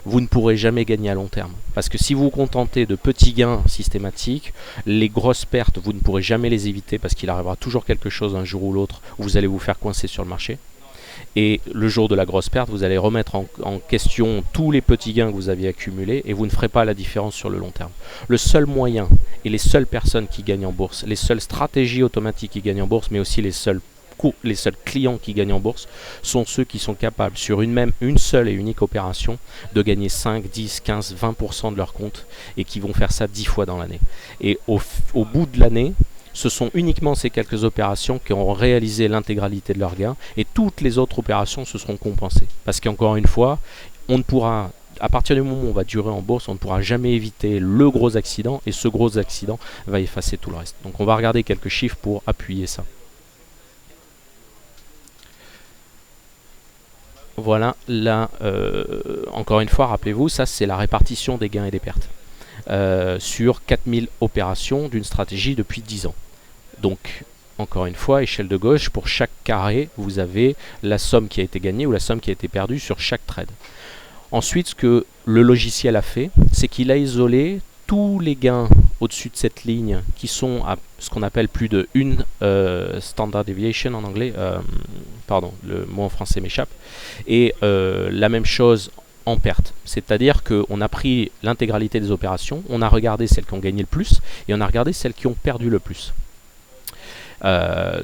vous ne pourrez jamais gagner à long terme. Parce que si vous vous contentez de petits gains systématiques, les grosses pertes, vous ne pourrez jamais les éviter, parce qu'il arrivera toujours quelque chose un jour ou l'autre où vous allez vous faire coincer sur le marché. Et le jour de la grosse perte, vous allez remettre en question tous les petits gains que vous aviez accumulés, et vous ne ferez pas la différence sur le long terme. Le seul moyen, et les seules personnes qui gagnent en bourse, les seules stratégies automatiques qui gagnent en bourse, mais aussi les seuls clients qui gagnent en bourse, sont ceux qui sont capables, sur une seule et unique opération, de gagner 5, 10, 15, 20% de leur compte, et qui vont faire ça 10 fois dans l'année. Et au bout de l'année, ce sont uniquement ces quelques opérations qui auront réalisé l'intégralité de leurs gains, et toutes les autres opérations se seront compensées. Parce qu'encore une fois, on ne pourra, à partir du moment où on va durer en bourse, on ne pourra jamais éviter le gros accident, et ce gros accident va effacer tout le reste. Donc on va regarder quelques chiffres pour appuyer ça. Voilà, là, encore une fois, rappelez-vous, ça c'est la répartition des gains et des pertes sur 4000 opérations d'une stratégie depuis 10 ans. Donc, encore une fois, échelle de gauche, pour chaque carré, vous avez la somme qui a été gagnée ou la somme qui a été perdue sur chaque trade. Ensuite, ce que le logiciel a fait, c'est qu'il a isolé tous les gains au-dessus de cette ligne qui sont à ce qu'on appelle plus de une standard deviation en anglais, pardon, le mot en français m'échappe, et la même chose en perte. C'est-à-dire qu'on a pris l'intégralité des opérations, on a regardé celles qui ont gagné le plus et on a regardé celles qui ont perdu le plus.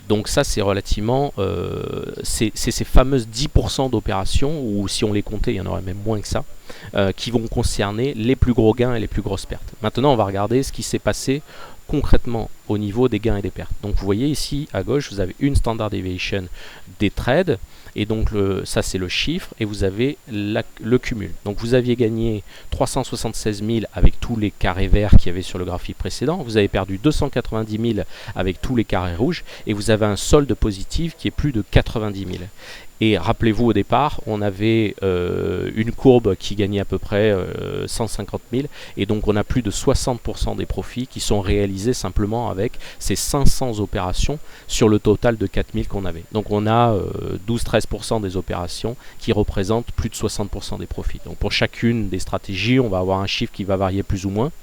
Donc ça c'est relativement c'est ces fameuses 10% d'opérations, ou si on les comptait il y en aurait même moins que ça, qui vont concerner les plus gros gains et les plus grosses pertes. Maintenant on va regarder ce qui s'est passé concrètement au niveau des gains et des pertes. Donc vous voyez ici à gauche vous avez une standard deviation des trades, et donc ça c'est le chiffre, et vous avez le cumul. Donc vous aviez gagné 376 000 avec tous les carrés verts qu'il y avait sur le graphique précédent, vous avez perdu 290 000 avec tous les carrés rouges, et vous avez un solde positif qui est plus de 90 000. Et rappelez-vous, au départ, on avait une courbe qui gagnait à peu près 150 000, et donc on a plus de 60% des profits qui sont réalisés simplement avec ces 500 opérations sur le total de 4 000 qu'on avait. Donc on a 12-13% des opérations qui représentent plus de 60% des profits. Donc pour chacune des stratégies, on va avoir un chiffre qui va varier plus ou moins.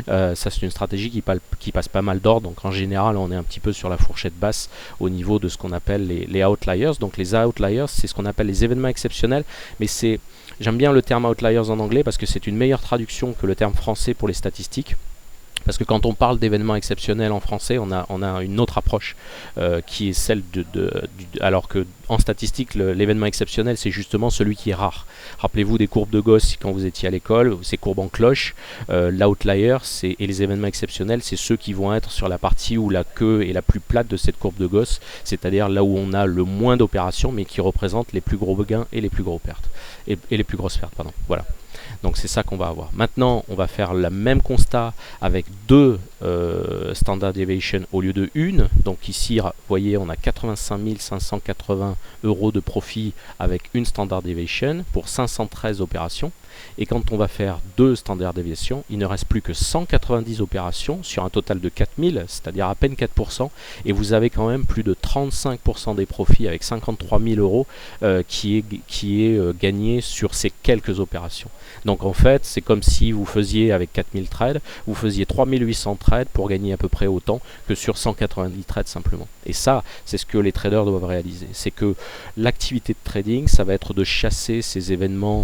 Ça c'est une stratégie qui passe pas mal d'ordre, donc en général on est un petit peu sur la fourchette basse au niveau de ce qu'on appelle les outliers. Donc les outliers, c'est ce qu'on appelle les événements exceptionnels, mais j'aime bien le terme outliers en anglais parce que c'est une meilleure traduction que le terme français pour les statistiques. Parce que quand on parle d'événements exceptionnels en français, on a une autre approche qui est celle alors que en statistique, l'événement exceptionnel, c'est justement celui qui est rare. Rappelez-vous des courbes de Gauss quand vous étiez à l'école, ces courbes en cloche. L'outlier et les événements exceptionnels, c'est ceux qui vont être sur la partie où la queue est la plus plate de cette courbe de Gauss, c'est-à-dire là où on a le moins d'opérations, mais qui représentent les plus gros gains et les plus gros pertes. Et les plus grosses pertes, pardon. Voilà. Donc c'est ça qu'on va avoir. Maintenant, on va faire le même constat avec deux standard deviation au lieu de une. Donc ici, vous voyez, on a 85 580 € de profit avec une standard deviation pour 513 opérations. Et quand on va faire deux standard deviations, il ne reste plus que 190 opérations sur un total de 4000, c'est-à-dire à peine 4%, et vous avez quand même plus de 35% des profits avec 53 000 € qui est gagné sur ces quelques opérations. Donc en fait, c'est comme si vous faisiez avec 4000 trades, vous faisiez 3800 trades pour gagner à peu près autant que sur 190 trades simplement. Et ça, c'est ce que les traders doivent réaliser. C'est que l'activité de trading, ça va être de chasser ces événements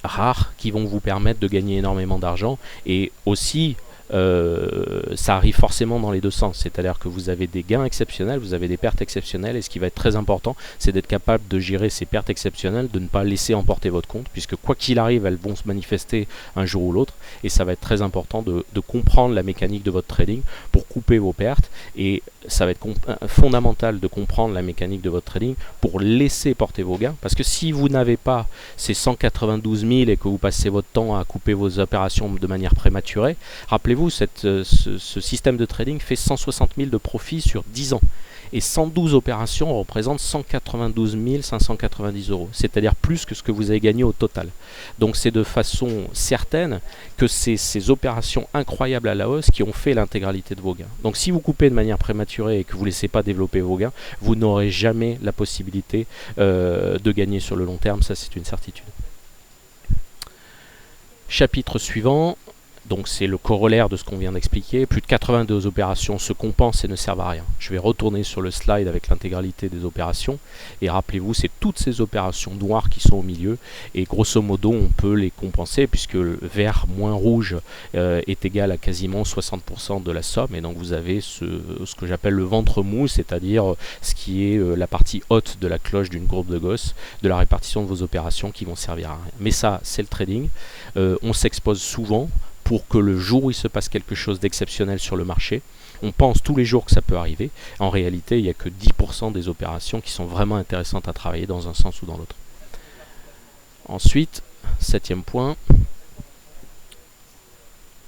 rares qui vont vous permettre de gagner énormément d'argent, et aussi ça arrive forcément dans les deux sens, c'est-à-dire que vous avez des gains exceptionnels, vous avez des pertes exceptionnelles, et ce qui va être très important, c'est d'être capable de gérer ces pertes exceptionnelles, de ne pas laisser emporter votre compte, puisque quoi qu'il arrive, elles vont se manifester un jour ou l'autre, et ça va être très important de comprendre la mécanique de votre trading pour couper vos pertes, et ça va être fondamental de comprendre la mécanique de votre trading pour laisser porter vos gains, parce que si vous n'avez pas ces 192 000 et que vous passez votre temps à couper vos opérations de manière prématurée, rappelez-vous, ce système de trading fait 160 000 de profit sur 10 ans. Et 112 opérations représentent 192 590 €, c'est-à-dire plus que ce que vous avez gagné au total. Donc c'est de façon certaine que c'est ces opérations incroyables à la hausse qui ont fait l'intégralité de vos gains. Donc si vous coupez de manière prématurée et que vous ne laissez pas développer vos gains, vous n'aurez jamais la possibilité de gagner sur le long terme, ça c'est une certitude. Chapitre suivant. Donc c'est le corollaire de ce qu'on vient d'expliquer. Plus de 82 opérations se compensent et ne servent à rien. Je vais retourner sur le slide avec l'intégralité des opérations. Et rappelez-vous, c'est toutes ces opérations noires qui sont au milieu. Et grosso modo, on peut les compenser puisque le vert moins rouge est égal à quasiment 60% de la somme. Et donc vous avez ce que j'appelle le ventre mou, c'est-à-dire ce qui est la partie haute de la cloche d'une courbe de Gauss, de la répartition de vos opérations qui vont servir à rien. Mais ça, c'est le trading. On s'expose souvent pour que le jour où il se passe quelque chose d'exceptionnel sur le marché, on pense tous les jours que ça peut arriver. En réalité, il n'y a que 10% des opérations qui sont vraiment intéressantes à travailler dans un sens ou dans l'autre. Ensuite, 7e point.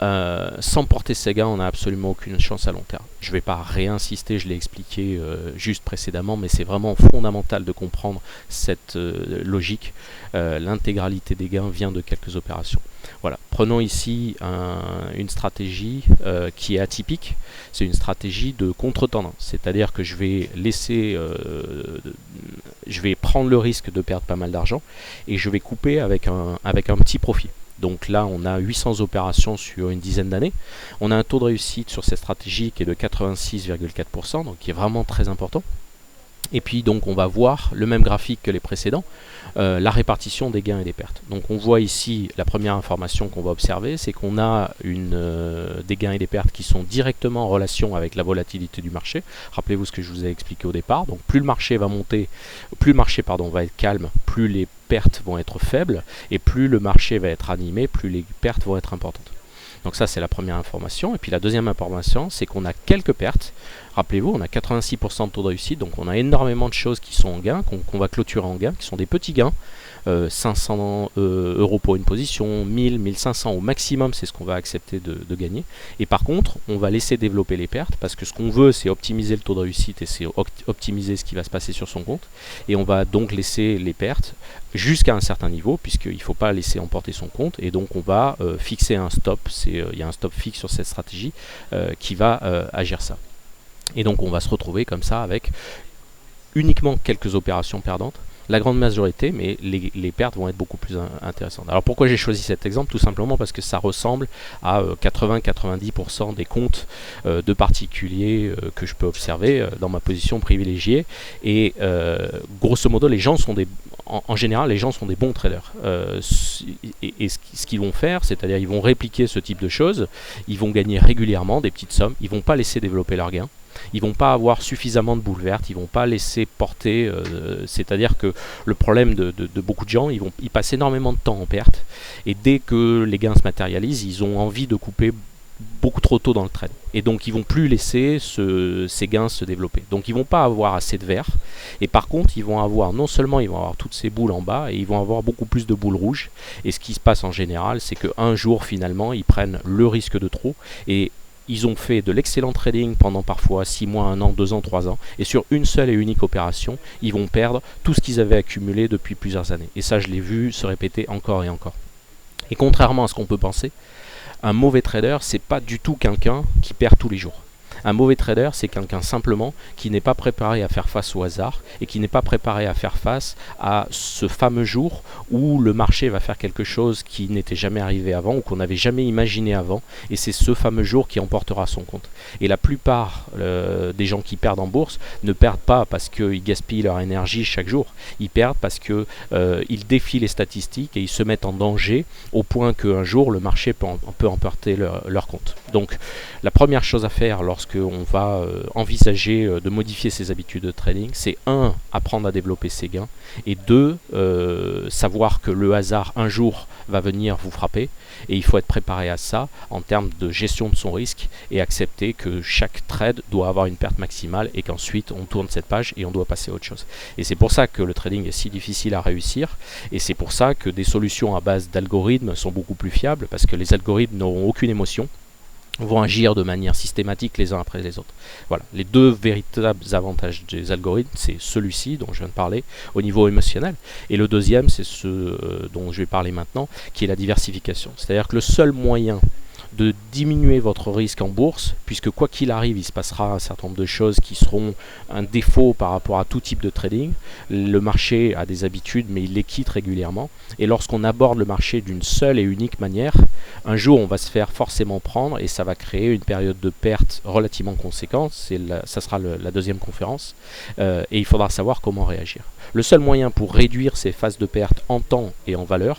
sans porter ses gains, on n'a absolument aucune chance à long terme. Je ne vais pas réinsister, je l'ai expliqué juste précédemment, mais c'est vraiment fondamental de comprendre cette logique. L'intégralité des gains vient de quelques opérations. Voilà. Prenons ici une stratégie qui est atypique. C'est une stratégie de contre-tendance, c'est-à-dire que je vais je vais prendre le risque de perdre pas mal d'argent et je vais couper avec un petit profit. Donc là, on a 800 opérations sur une dizaine d'années. On a un taux de réussite sur cette stratégie qui est de 86,4%, donc qui est vraiment très important. Et puis donc on va voir le même graphique que les précédents, la répartition des gains et des pertes. Donc on voit ici la première information qu'on va observer, c'est qu'on a des gains et des pertes qui sont directement en relation avec la volatilité du marché. Rappelez-vous ce que je vous ai expliqué au départ. Donc plus le marché va monter, plus le marché va être calme, plus les pertes vont être faibles, et plus le marché va être animé, plus les pertes vont être importantes. Donc ça, c'est la première information. Et puis la deuxième information, c'est qu'on a quelques pertes. Rappelez-vous, on a 86% de taux de réussite, donc on a énormément de choses qui sont en gain, qu'on va clôturer en gain, qui sont des petits gains. 500 euros pour une position, 1000, 1500 au maximum, c'est ce qu'on va accepter de gagner. Et par contre, on va laisser développer les pertes, parce que ce qu'on veut, c'est optimiser le taux de réussite et c'est optimiser ce qui va se passer sur son compte. Et on va donc laisser les pertes jusqu'à un certain niveau, puisqu'il ne faut pas laisser emporter son compte. Et donc on va fixer un stop, il y a un stop fixe sur cette stratégie qui va agir ça. Et donc on va se retrouver comme ça avec uniquement quelques opérations perdantes, la grande majorité, mais les pertes vont être beaucoup plus intéressantes. Alors pourquoi j'ai choisi cet exemple? Tout simplement parce que ça ressemble à 80-90% des comptes de particuliers que je peux observer dans ma position privilégiée. Et grosso modo, les gens sont en général, les gens sont des bons traders. Et ce qu'ils vont faire, c'est-à-dire ils vont répliquer ce type de choses, ils vont gagner régulièrement des petites sommes, ils ne vont pas laisser développer leurs gains. Ils vont pas avoir suffisamment de boules vertes, ils vont pas laisser porter, c'est-à-dire que le problème de beaucoup de gens, ils passent énormément de temps en perte, et dès que les gains se matérialisent, ils ont envie de couper beaucoup trop tôt dans le trade. Et donc ils vont plus laisser ces gains se développer. Donc ils vont pas avoir assez de vert, et par contre ils vont avoir, non seulement ils vont avoir toutes ces boules en bas, et ils vont avoir beaucoup plus de boules rouges. Et ce qui se passe en général, c'est qu'un jour finalement, ils prennent le risque de trop, et ils ont fait de l'excellent trading pendant parfois 6 mois, 1 an, 2 ans, 3 ans, et sur une seule et unique opération, ils vont perdre tout ce qu'ils avaient accumulé depuis plusieurs années. Et ça, je l'ai vu se répéter encore et encore. Et contrairement à ce qu'on peut penser, un mauvais trader, c'est pas du tout quelqu'un qui perd tous les jours. Un mauvais trader, c'est quelqu'un simplement qui n'est pas préparé à faire face au hasard et qui n'est pas préparé à faire face à ce fameux jour où le marché va faire quelque chose qui n'était jamais arrivé avant ou qu'on n'avait jamais imaginé avant, et c'est ce fameux jour qui emportera son compte. Et la plupart des gens qui perdent en bourse ne perdent pas parce qu'ils gaspillent leur énergie chaque jour, ils perdent parce qu'ils défient les statistiques et ils se mettent en danger au point qu'un jour le marché peut emporter leur compte. Donc la première chose à faire lorsqu'on va envisager de modifier ses habitudes de trading, c'est 1, apprendre à développer ses gains, et 2, savoir que le hasard un jour va venir vous frapper, et il faut être préparé à ça en termes de gestion de son risque et accepter que chaque trade doit avoir une perte maximale et qu'ensuite on tourne cette page et on doit passer à autre chose. Et c'est pour ça que le trading est si difficile à réussir, et c'est pour ça que des solutions à base d'algorithmes sont beaucoup plus fiables, parce que les algorithmes n'auront aucune émotion, vont agir de manière systématique les uns après les autres. Voilà, les deux véritables avantages des algorithmes, c'est celui-ci dont je viens de parler au niveau émotionnel, et le deuxième, c'est ce dont je vais parler maintenant, qui est la diversification. C'est-à-dire que le seul moyen de diminuer votre risque en bourse, puisque quoi qu'il arrive, il se passera un certain nombre de choses qui seront un défaut par rapport à tout type de trading. Le marché a des habitudes, mais il les quitte régulièrement. Et lorsqu'on aborde le marché d'une seule et unique manière, un jour on va se faire forcément prendre et ça va créer une période de perte relativement conséquente. Ça sera la deuxième conférence. Et il faudra savoir comment réagir. Le seul moyen pour réduire ces phases de perte en temps et en valeur,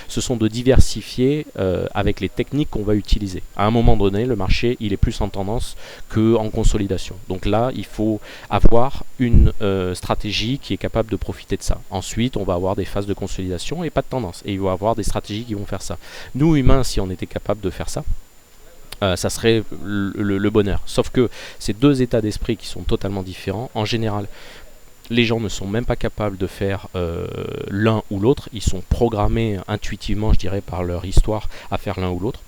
ce sont de diversifier avec les techniques qu'on va utiliser. À un moment donné, le marché il est plus en tendance qu'en consolidation. Donc là, il faut avoir une stratégie qui est capable de profiter de ça. Ensuite, on va avoir des phases de consolidation et pas de tendance. Et il va y avoir des stratégies qui vont faire ça. Nous, humains, si on était capable de faire ça, ça serait le bonheur. Sauf que ces deux états d'esprit qui sont totalement différents, en général, les gens ne sont même pas capables de faire l'un ou l'autre. Ils sont programmés intuitivement, je dirais, par leur histoire à faire l'un ou l'autre.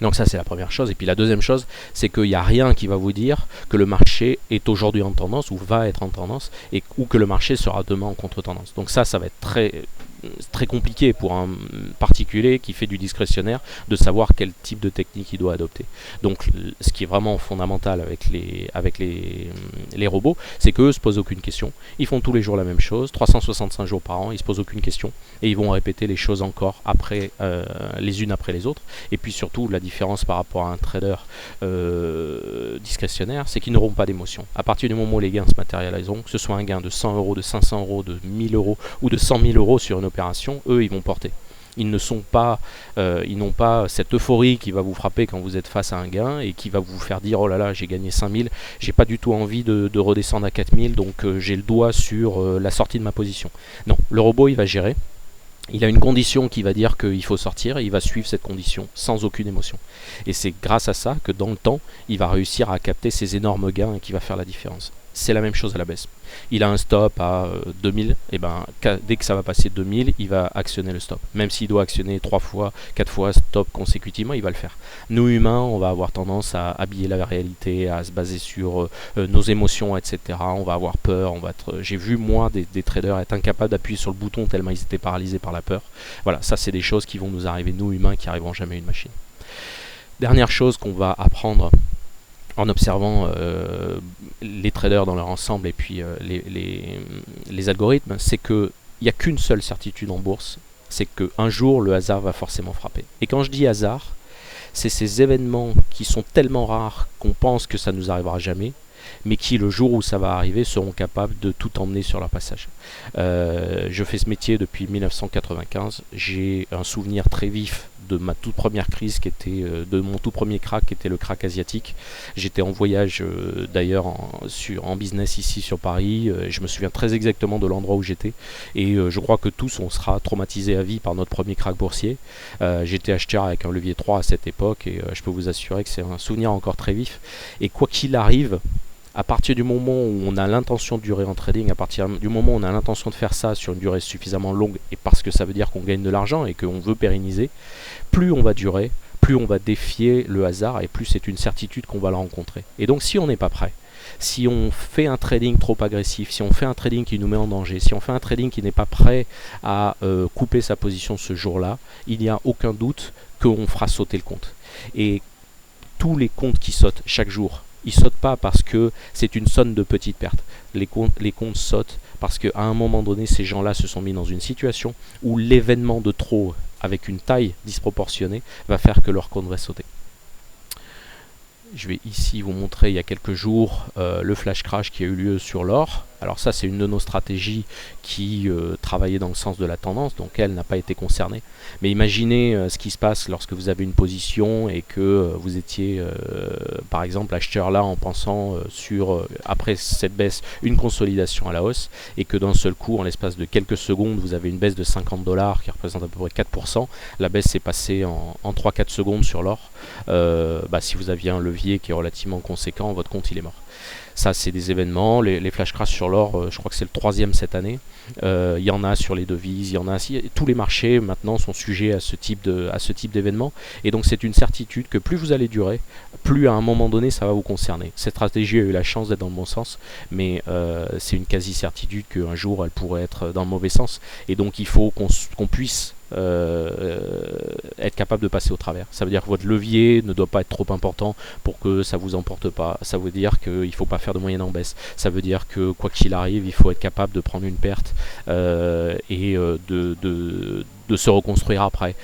Donc ça c'est la première chose. Et puis la deuxième chose, c'est qu'il n'y a rien qui va vous dire que le marché est aujourd'hui en tendance ou va être en tendance ou que le marché sera demain en contre-tendance. Donc ça va être très compliqué pour un particulier qui fait du discrétionnaire de savoir quel type de technique il doit adopter. Donc ce qui est vraiment fondamental avec les robots, c'est qu'eux ne se posent aucune question. Ils font tous les jours la même chose, 365 jours par an, ils ne se posent aucune question et ils vont répéter les choses encore les unes après les autres. Et puis surtout, la différence par rapport à un trader discrétionnaire, c'est qu'ils n'auront pas d'émotion. À partir du moment où les gains se matérialiseront, que ce soit un gain de 100 euros, de 500 euros, de 1000 euros ou de 100 000 euros sur une opération, eux, ils vont porter. Ils n'ont pas cette euphorie qui va vous frapper quand vous êtes face à un gain et qui va vous faire dire oh là là, j'ai gagné 5000, j'ai pas du tout envie de redescendre à 4000, donc j'ai le doigt sur la sortie de ma position. Non, le robot, il va gérer. Il a une condition qui va dire qu'il faut sortir et il va suivre cette condition sans aucune émotion. Et c'est grâce à ça que dans le temps, il va réussir à capter ces énormes gains et qui va faire la différence. C'est la même chose à la baisse. Il a un stop à 2000, et ben dès que ça va passer 2000, il va actionner le stop. Même s'il doit actionner 3 fois, 4 fois stop consécutivement, il va le faire. Nous humains, on va avoir tendance à habiller la réalité, à se baser sur nos émotions, etc. On va avoir peur, j'ai vu moi des traders être incapables d'appuyer sur le bouton tellement ils étaient paralysés par la peur. Voilà, ça c'est des choses qui vont nous arriver, nous humains, qui n'arriveront jamais à une machine. Dernière chose qu'on va apprendre en observant les traders dans leur ensemble et puis les algorithmes, c'est qu'il n'y a qu'une seule certitude en bourse, c'est qu'un jour le hasard va forcément frapper. Et quand je dis hasard, c'est ces événements qui sont tellement rares qu'on pense que ça ne nous arrivera jamais, mais qui, le jour où ça va arriver, seront capables de tout emmener sur leur passage. Je fais ce métier depuis 1995. J'ai un souvenir très vif de ma toute première crise, de mon tout premier crack, qui était le crack asiatique. J'étais en voyage d'ailleurs en business ici sur Paris. Je me souviens très exactement de l'endroit où j'étais. Et je crois que tous, on sera traumatisés à vie par notre premier crack boursier. J'étais acheteur avec un levier 3 à cette époque et je peux vous assurer que c'est un souvenir encore très vif. Et quoi qu'il arrive, à partir du moment où on a l'intention de durer en trading, à partir du moment où on a l'intention de faire ça sur une durée suffisamment longue, et parce que ça veut dire qu'on gagne de l'argent et qu'on veut pérenniser, plus on va durer, plus on va défier le hasard et plus c'est une certitude qu'on va la rencontrer. Et donc si on n'est pas prêt, si on fait un trading trop agressif, si on fait un trading qui nous met en danger, si on fait un trading qui n'est pas prêt à couper sa position ce jour-là, il n'y a aucun doute qu'on fera sauter le compte. Et tous les comptes qui sautent chaque jour, ils ne sautent pas parce que c'est une somme de petites pertes. Les comptes sautent parce qu'à un moment donné, ces gens-là se sont mis dans une situation où l'événement de trop, avec une taille disproportionnée, va faire que leur compte va sauter. Je vais ici vous montrer il y a quelques jours le flash crash qui a eu lieu sur l'or. Alors ça, c'est une de nos stratégies qui travaillait dans le sens de la tendance, donc elle n'a pas été concernée. Mais imaginez ce qui se passe lorsque vous avez une position et que vous étiez par exemple acheteur là en pensant sur après cette baisse une consolidation à la hausse et que d'un seul coup en l'espace de quelques secondes vous avez une baisse de 50 $ qui représente à peu près 4%. La baisse s'est passée en 3-4 secondes sur l'or. Si vous aviez un levier qui est relativement conséquent, votre compte il est mort. Ça, c'est des événements. Les flash crash sur l'or, je crois que c'est le 3e cette année. Il y en a sur les devises, il y en a. Tous les marchés maintenant sont sujets à ce type d'événements. Et donc, c'est une certitude que plus vous allez durer, plus à un moment donné, ça va vous concerner. Cette stratégie a eu la chance d'être dans le bon sens, mais c'est une quasi-certitude qu'un jour, elle pourrait être dans le mauvais sens. Et donc, il faut qu'on puisse être capable de passer au travers. Ça veut dire que votre levier ne doit pas être trop important pour que ça vous emporte pas. Ça veut dire qu'il ne faut pas faire de moyenne en baisse. Ça veut dire que quoi qu'il arrive, il faut être capable de prendre une perte et de se reconstruire après,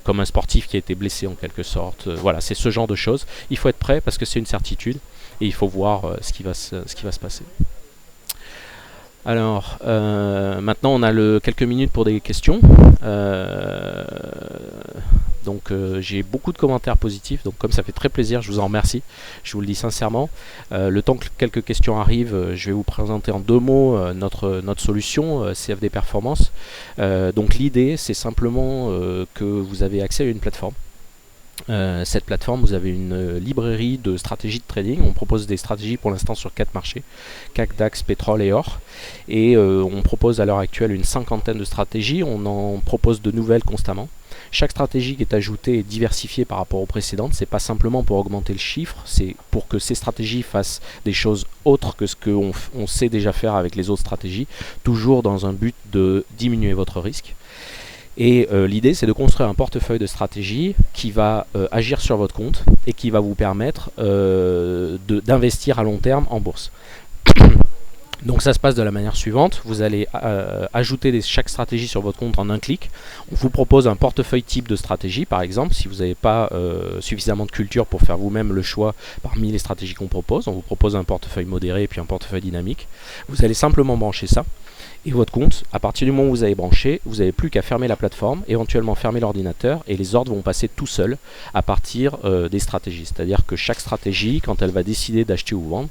comme un sportif qui a été blessé en quelque sorte. Voilà, c'est ce genre de choses. Il faut être prêt parce que c'est une certitude et il faut voir ce qui va se passer. Alors, maintenant on a quelques minutes pour des questions. J'ai beaucoup de commentaires positifs, donc comme ça fait très plaisir, je vous en remercie, je vous le dis sincèrement. Le temps que quelques questions arrivent, je vais vous présenter en 2 mots notre solution CFD Performance. Donc l'idée, c'est simplement que vous avez accès à une plateforme cette plateforme, vous avez une librairie de stratégies de trading. On propose des stratégies pour l'instant sur 4 marchés, CAC, DAX, pétrole et or. Et on propose à l'heure actuelle une cinquantaine de stratégies. On en propose de nouvelles constamment. Chaque stratégie qui est ajoutée est diversifiée par rapport aux précédentes. C'est pas simplement pour augmenter le chiffre, c'est pour que ces stratégies fassent des choses autres que ce qu'on sait déjà faire avec les autres stratégies, toujours dans un but de diminuer votre risque. Et l'idée, c'est de construire un portefeuille de stratégie qui va agir sur votre compte et qui va vous permettre d'investir à long terme en bourse. Donc ça se passe de la manière suivante, vous allez ajouter chaque stratégie sur votre compte en un clic. On vous propose un portefeuille type de stratégie, par exemple, si vous n'avez pas suffisamment de culture pour faire vous-même le choix parmi les stratégies qu'on propose. On vous propose un portefeuille modéré et puis un portefeuille dynamique. Vous allez simplement brancher ça. Et votre compte, à partir du moment où vous avez branché, vous n'avez plus qu'à fermer la plateforme, éventuellement fermer l'ordinateur, et les ordres vont passer tout seuls à partir des stratégies. C'est-à-dire que chaque stratégie, quand elle va décider d'acheter ou vendre,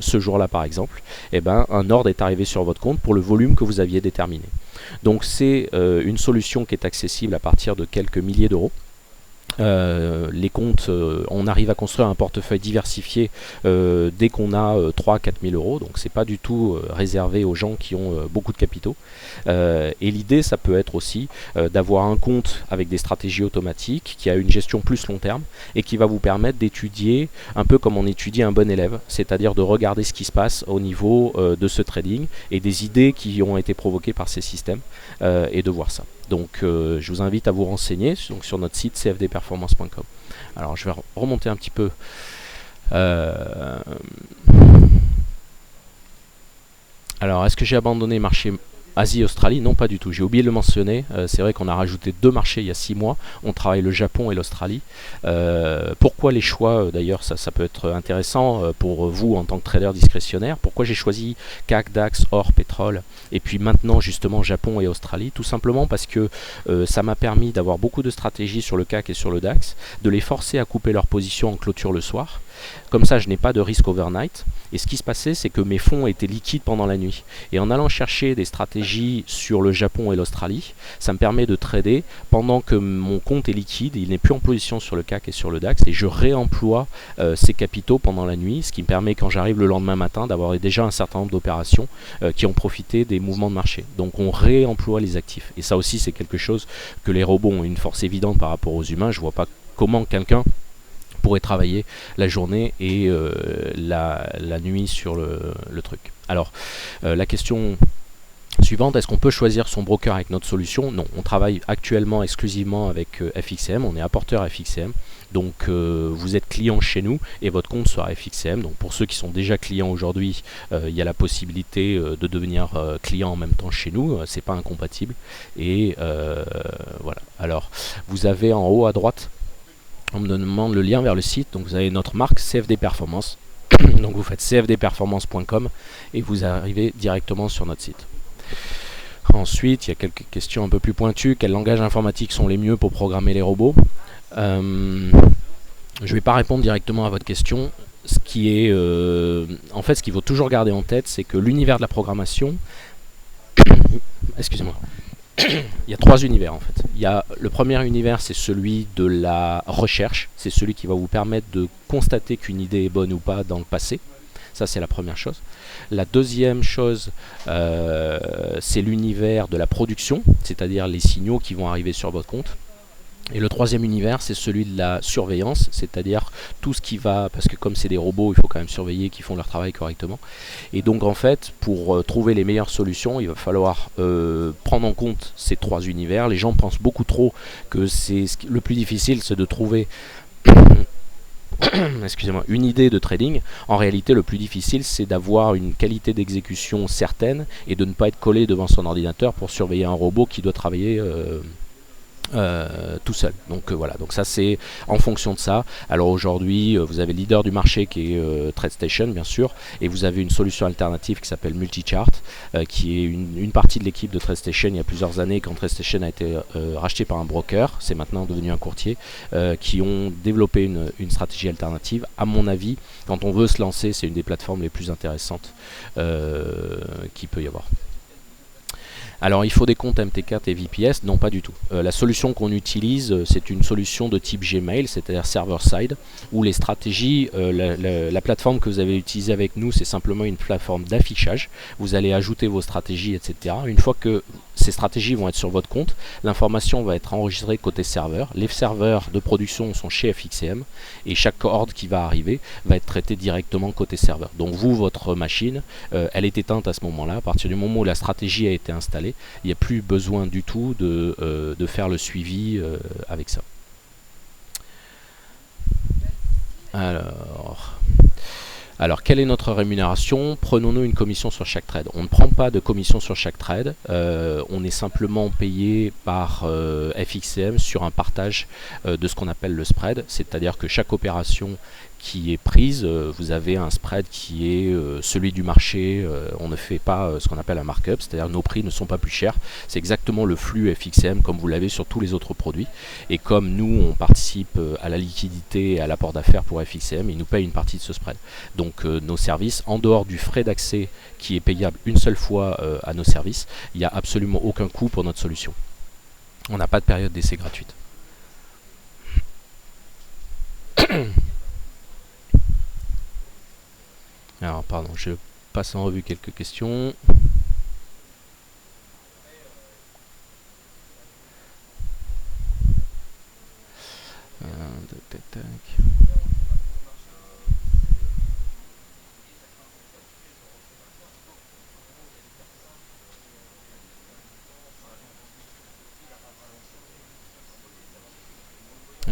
ce jour-là par exemple, eh ben, un ordre est arrivé sur votre compte pour le volume que vous aviez déterminé. Donc c'est une solution qui est accessible à partir de quelques milliers d'euros. Les comptes, on arrive à construire un portefeuille diversifié dès qu'on a 3-4 000 euros, donc c'est pas du tout réservé aux gens qui ont beaucoup de capitaux. Et l'idée, ça peut être aussi d'avoir un compte avec des stratégies automatiques qui a une gestion plus long terme et qui va vous permettre d'étudier un peu comme on étudie un bon élève, c'est-à-dire de regarder ce qui se passe au niveau de ce trading et des idées qui ont été provoquées par ces systèmes et de voir ça. Donc je vous invite à vous renseigner donc, sur notre site cfdperformance.com. Alors je vais remonter un petit peu. Alors est-ce que j'ai abandonné le marché Asie-Australie? Non, pas du tout. J'ai oublié de le mentionner. C'est vrai qu'on a rajouté 2 marchés il y a 6 mois. On travaille le Japon et l'Australie. Pourquoi les choix? D'ailleurs, ça peut être intéressant pour vous en tant que trader discrétionnaire. Pourquoi j'ai choisi CAC, DAX, or, pétrole et puis maintenant justement Japon et Australie? Tout simplement parce que ça m'a permis d'avoir beaucoup de stratégies sur le CAC et sur le DAX, de les forcer à couper leur position en clôture le soir. Comme ça, je n'ai pas de risque overnight. Et ce qui se passait, c'est que mes fonds étaient liquides pendant la nuit. Et en allant chercher des stratégies sur le Japon et l'Australie, ça me permet de trader pendant que mon compte est liquide, il n'est plus en position sur le CAC et sur le DAX, et je réemploie ces capitaux pendant la nuit, ce qui me permet, quand j'arrive le lendemain matin, d'avoir déjà un certain nombre d'opérations qui ont profité des mouvements de marché. Donc on réemploie les actifs. Et ça aussi, c'est quelque chose que les robots ont une force évidente par rapport aux humains. Je ne vois pas comment quelqu'un pourrait travailler la journée et la nuit sur le truc. Alors, la question suivante, est-ce qu'on peut choisir son broker avec notre solution? Non, on travaille actuellement exclusivement avec FXCM, on est apporteur FXCM. Donc vous êtes client chez nous et votre compte sera FXCM. Donc pour ceux qui sont déjà clients aujourd'hui, il y a la possibilité de devenir client en même temps chez nous. C'est pas incompatible. Et voilà. Alors vous avez en haut à droite, on me demande le lien vers le site. Donc vous avez notre marque CFD Performance. Donc vous faites cfdperformance.com et vous arrivez directement sur notre site. Ensuite, il y a quelques questions un peu plus pointues. Quels langages informatiques sont les mieux pour programmer les robots? Je ne vais pas répondre directement à votre question. Ce qui est, en fait, ce qu'il faut toujours garder en tête, c'est que l'univers de la programmation, excusez-moi, il y a 3 univers en fait. Il y a le premier univers, c'est celui de la recherche, c'est celui qui va vous permettre de constater qu'une idée est bonne ou pas dans le passé. Ça, c'est la première chose. La deuxième chose, c'est l'univers de la production, c'est-à-dire les signaux qui vont arriver sur votre compte. Et le troisième univers, c'est celui de la surveillance, c'est-à-dire tout ce qui va, parce que comme c'est des robots, il faut quand même surveiller qu'ils font leur travail correctement. Et donc en fait, pour trouver les meilleures solutions, il va falloir prendre en compte ces 3 univers. Les gens pensent beaucoup trop que c'est le plus difficile, c'est de trouver excusez-moi, une idée de trading. En réalité, le plus difficile, c'est d'avoir une qualité d'exécution certaine et de ne pas être collé devant son ordinateur pour surveiller un robot qui doit travailler tout seul. Donc voilà, donc ça c'est en fonction de ça. Alors aujourd'hui vous avez le leader du marché qui est TradeStation bien sûr, et vous avez une solution alternative qui s'appelle Multichart qui est une partie de l'équipe de TradeStation il y a plusieurs années, quand TradeStation a été racheté par un broker, c'est maintenant devenu un courtier, qui ont développé une stratégie alternative. À mon avis, quand on veut se lancer, c'est une des plateformes les plus intéressantes qu'il peut y avoir. Alors il faut des comptes MT4 et VPS? Non, pas du tout. La solution qu'on utilise, c'est une solution de type Gmail, c'est-à-dire server-side, où les stratégies, la plateforme que vous avez utilisée avec nous, c'est simplement une plateforme d'affichage. Vous allez ajouter vos stratégies, etc. Une fois que ces stratégies vont être sur votre compte, l'information va être enregistrée côté serveur. Les serveurs de production sont chez FXCM et chaque ordre qui va arriver va être traité directement côté serveur. Donc vous, votre machine, elle est éteinte à ce moment-là. À partir du moment où la stratégie a été installée, il n'y a plus besoin du tout de faire le suivi avec ça. Alors, quelle est notre rémunération? Prenons-nous une commission sur chaque trade? On ne prend pas de commission sur chaque trade, on est simplement payé par FXCM sur un partage de ce qu'on appelle le spread, c'est-à-dire que chaque opération qui est prise, vous avez un spread qui est celui du marché, on ne fait pas ce qu'on appelle un markup, c'est-à-dire nos prix ne sont pas plus chers, c'est exactement le flux FXM comme vous l'avez sur tous les autres produits, et comme nous on participe à la liquidité et à l'apport d'affaires pour FXM, ils nous payent une partie de ce spread. Donc nos services, en dehors du frais d'accès qui est payable une seule fois à nos services, il n'y a absolument aucun coût pour notre solution. On n'a pas de période d'essai gratuite. Alors pardon, je passe en revue quelques questions.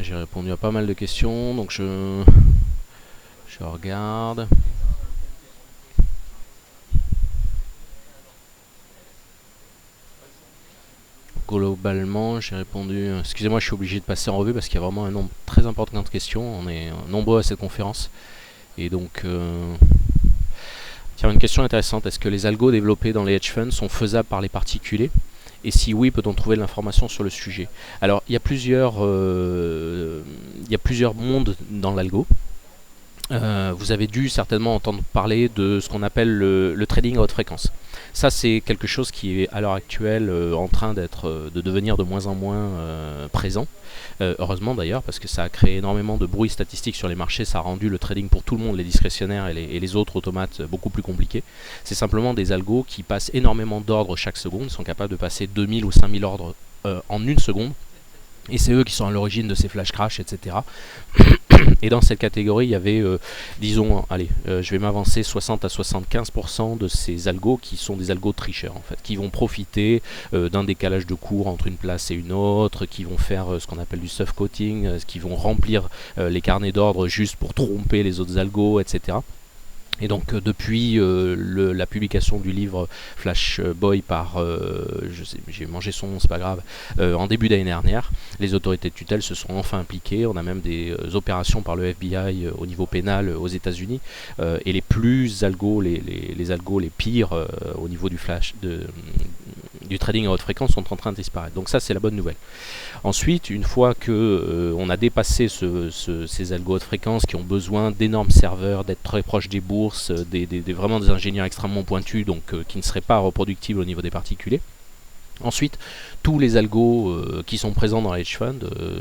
J'ai répondu à pas mal de questions, donc je regarde. Globalement, j'ai répondu. Excusez-moi, je suis obligé de passer en revue parce qu'il y a vraiment un nombre très important de questions. On est nombreux à cette conférence. Et donc, tiens, une question intéressante. Est-ce que les algos développés dans les hedge funds sont faisables par les particuliers? Et si oui, peut-on trouver de l'information sur le sujet? Alors, il y a plusieurs mondes dans l'algo. Vous avez dû certainement entendre parler de ce qu'on appelle le trading à haute fréquence. Ça, c'est quelque chose qui est à l'heure actuelle en train de devenir de moins en moins présent. Heureusement d'ailleurs, parce que ça a créé énormément de bruit statistique sur les marchés, ça a rendu le trading pour tout le monde, les discrétionnaires et les autres automates, beaucoup plus compliqué. C'est simplement des algos qui passent énormément d'ordres chaque seconde, sont capables de passer 2000 ou 5000 ordres en une seconde. Et c'est eux qui sont à l'origine de ces flash crash, etc. Et dans cette catégorie, il y avait, disons, je vais m'avancer, 60 à 75% de ces algos qui sont des algos tricheurs, en fait, qui vont profiter d'un décalage de cours entre une place et une autre, qui vont faire ce qu'on appelle du soft coding, qui vont remplir les carnets d'ordre juste pour tromper les autres algos, etc. Et donc depuis la publication du livre Flash Boy par, j'ai mangé son nom, c'est pas grave, en début d'année dernière, les autorités de tutelle se sont enfin impliquées. On a même des opérations par le FBI au niveau pénal aux États-Unis, et les plus algos, les algos les pires au niveau du flash, du trading à haute fréquence sont en train de disparaître. Donc ça, c'est la bonne nouvelle. Ensuite, une fois que on a dépassé ces algos haute fréquence qui ont besoin d'énormes serveurs, d'être très proches des bourses, vraiment des ingénieurs extrêmement pointus, donc qui ne seraient pas reproductibles au niveau des particuliers. Ensuite, tous les algos qui sont présents dans les hedge funds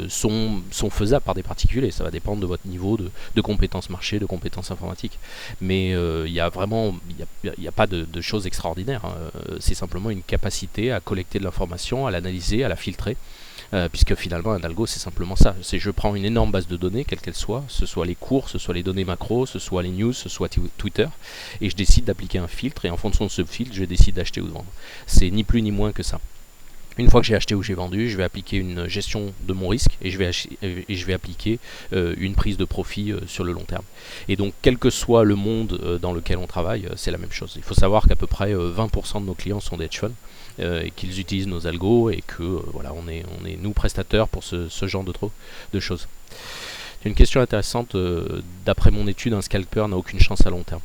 sont faisables par des particuliers. Ça va dépendre de votre niveau de compétences marché, de compétences informatiques. Mais il n'y a pas de choses extraordinaires. C'est simplement une capacité à collecter de l'information, à l'analyser, à la filtrer. Puisque finalement un algo c'est simplement ça, c'est je prends une énorme base de données, quelle qu'elle soit, ce soit les cours, ce soit les données macro, ce soit les news, ce soit Twitter, et je décide d'appliquer un filtre, et en fonction de ce filtre je décide d'acheter ou de vendre. C'est ni plus ni moins que ça. Une fois que j'ai acheté ou j'ai vendu, je vais appliquer une gestion de mon risque et je vais appliquer une prise de profit sur le long terme. Et donc, quel que soit le monde dans lequel on travaille, c'est la même chose. Il faut savoir qu'à peu près 20% de nos clients sont des hedge funds et qu'ils utilisent nos algos et que voilà, on est nous prestateurs pour ce genre de choses. Une question intéressante. D'après mon étude, un scalper n'a aucune chance à long terme.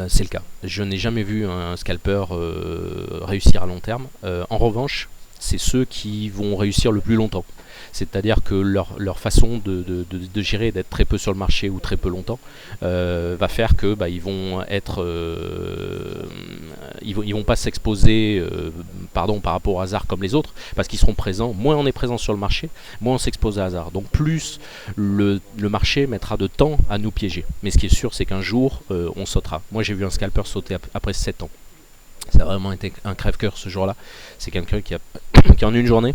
C'est le cas. Je n'ai jamais vu un scalper réussir à long terme. En revanche, c'est ceux qui vont réussir le plus longtemps. C'est-à-dire que leur façon de gérer, d'être très peu sur le marché ou très peu longtemps, va faire que ils vont être, ils vont pas s'exposer, par rapport au hasard comme les autres, parce qu'ils seront présents. Moins on est présent sur le marché, moins on s'expose à hasard. Donc plus le marché mettra de temps à nous piéger. Mais ce qui est sûr, c'est qu'un jour, on sautera. Moi, j'ai vu un scalper sauter après 7 ans. Ça a vraiment été un crève-cœur ce jour-là. C'est quelqu'un qui en une journée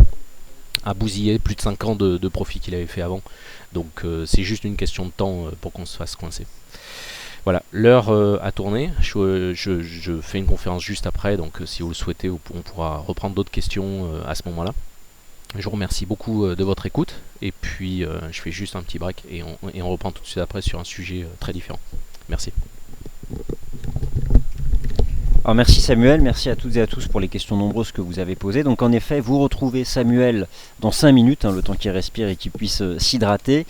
a bousillé plus de 5 ans de profit qu'il avait fait avant. Donc c'est juste une question de temps pour qu'on se fasse coincer. Voilà, l'heure a tourné. Je fais une conférence juste après, donc si vous le souhaitez, on pourra reprendre d'autres questions à ce moment-là. Je vous remercie beaucoup de votre écoute, et puis je fais juste un petit break et on reprend tout de suite après sur un sujet très différent. Merci. Alors merci Samuel, merci à toutes et à tous pour les questions nombreuses que vous avez posées. Donc en effet, vous retrouvez Samuel dans 5 minutes, le temps qu'il respire et qu'il puisse s'hydrater.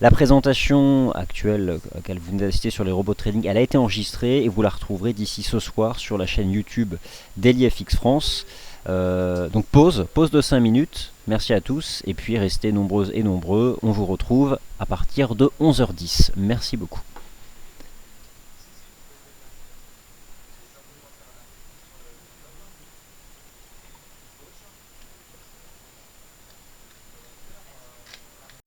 La présentation actuelle à laquelle vous venez d'assister sur les robots trading, elle a été enregistrée et vous la retrouverez d'ici ce soir sur la chaîne YouTube DailyFX France. Donc pause de 5 minutes. Merci à tous et puis restez nombreuses et nombreux. On vous retrouve à partir de 11h10. Merci beaucoup.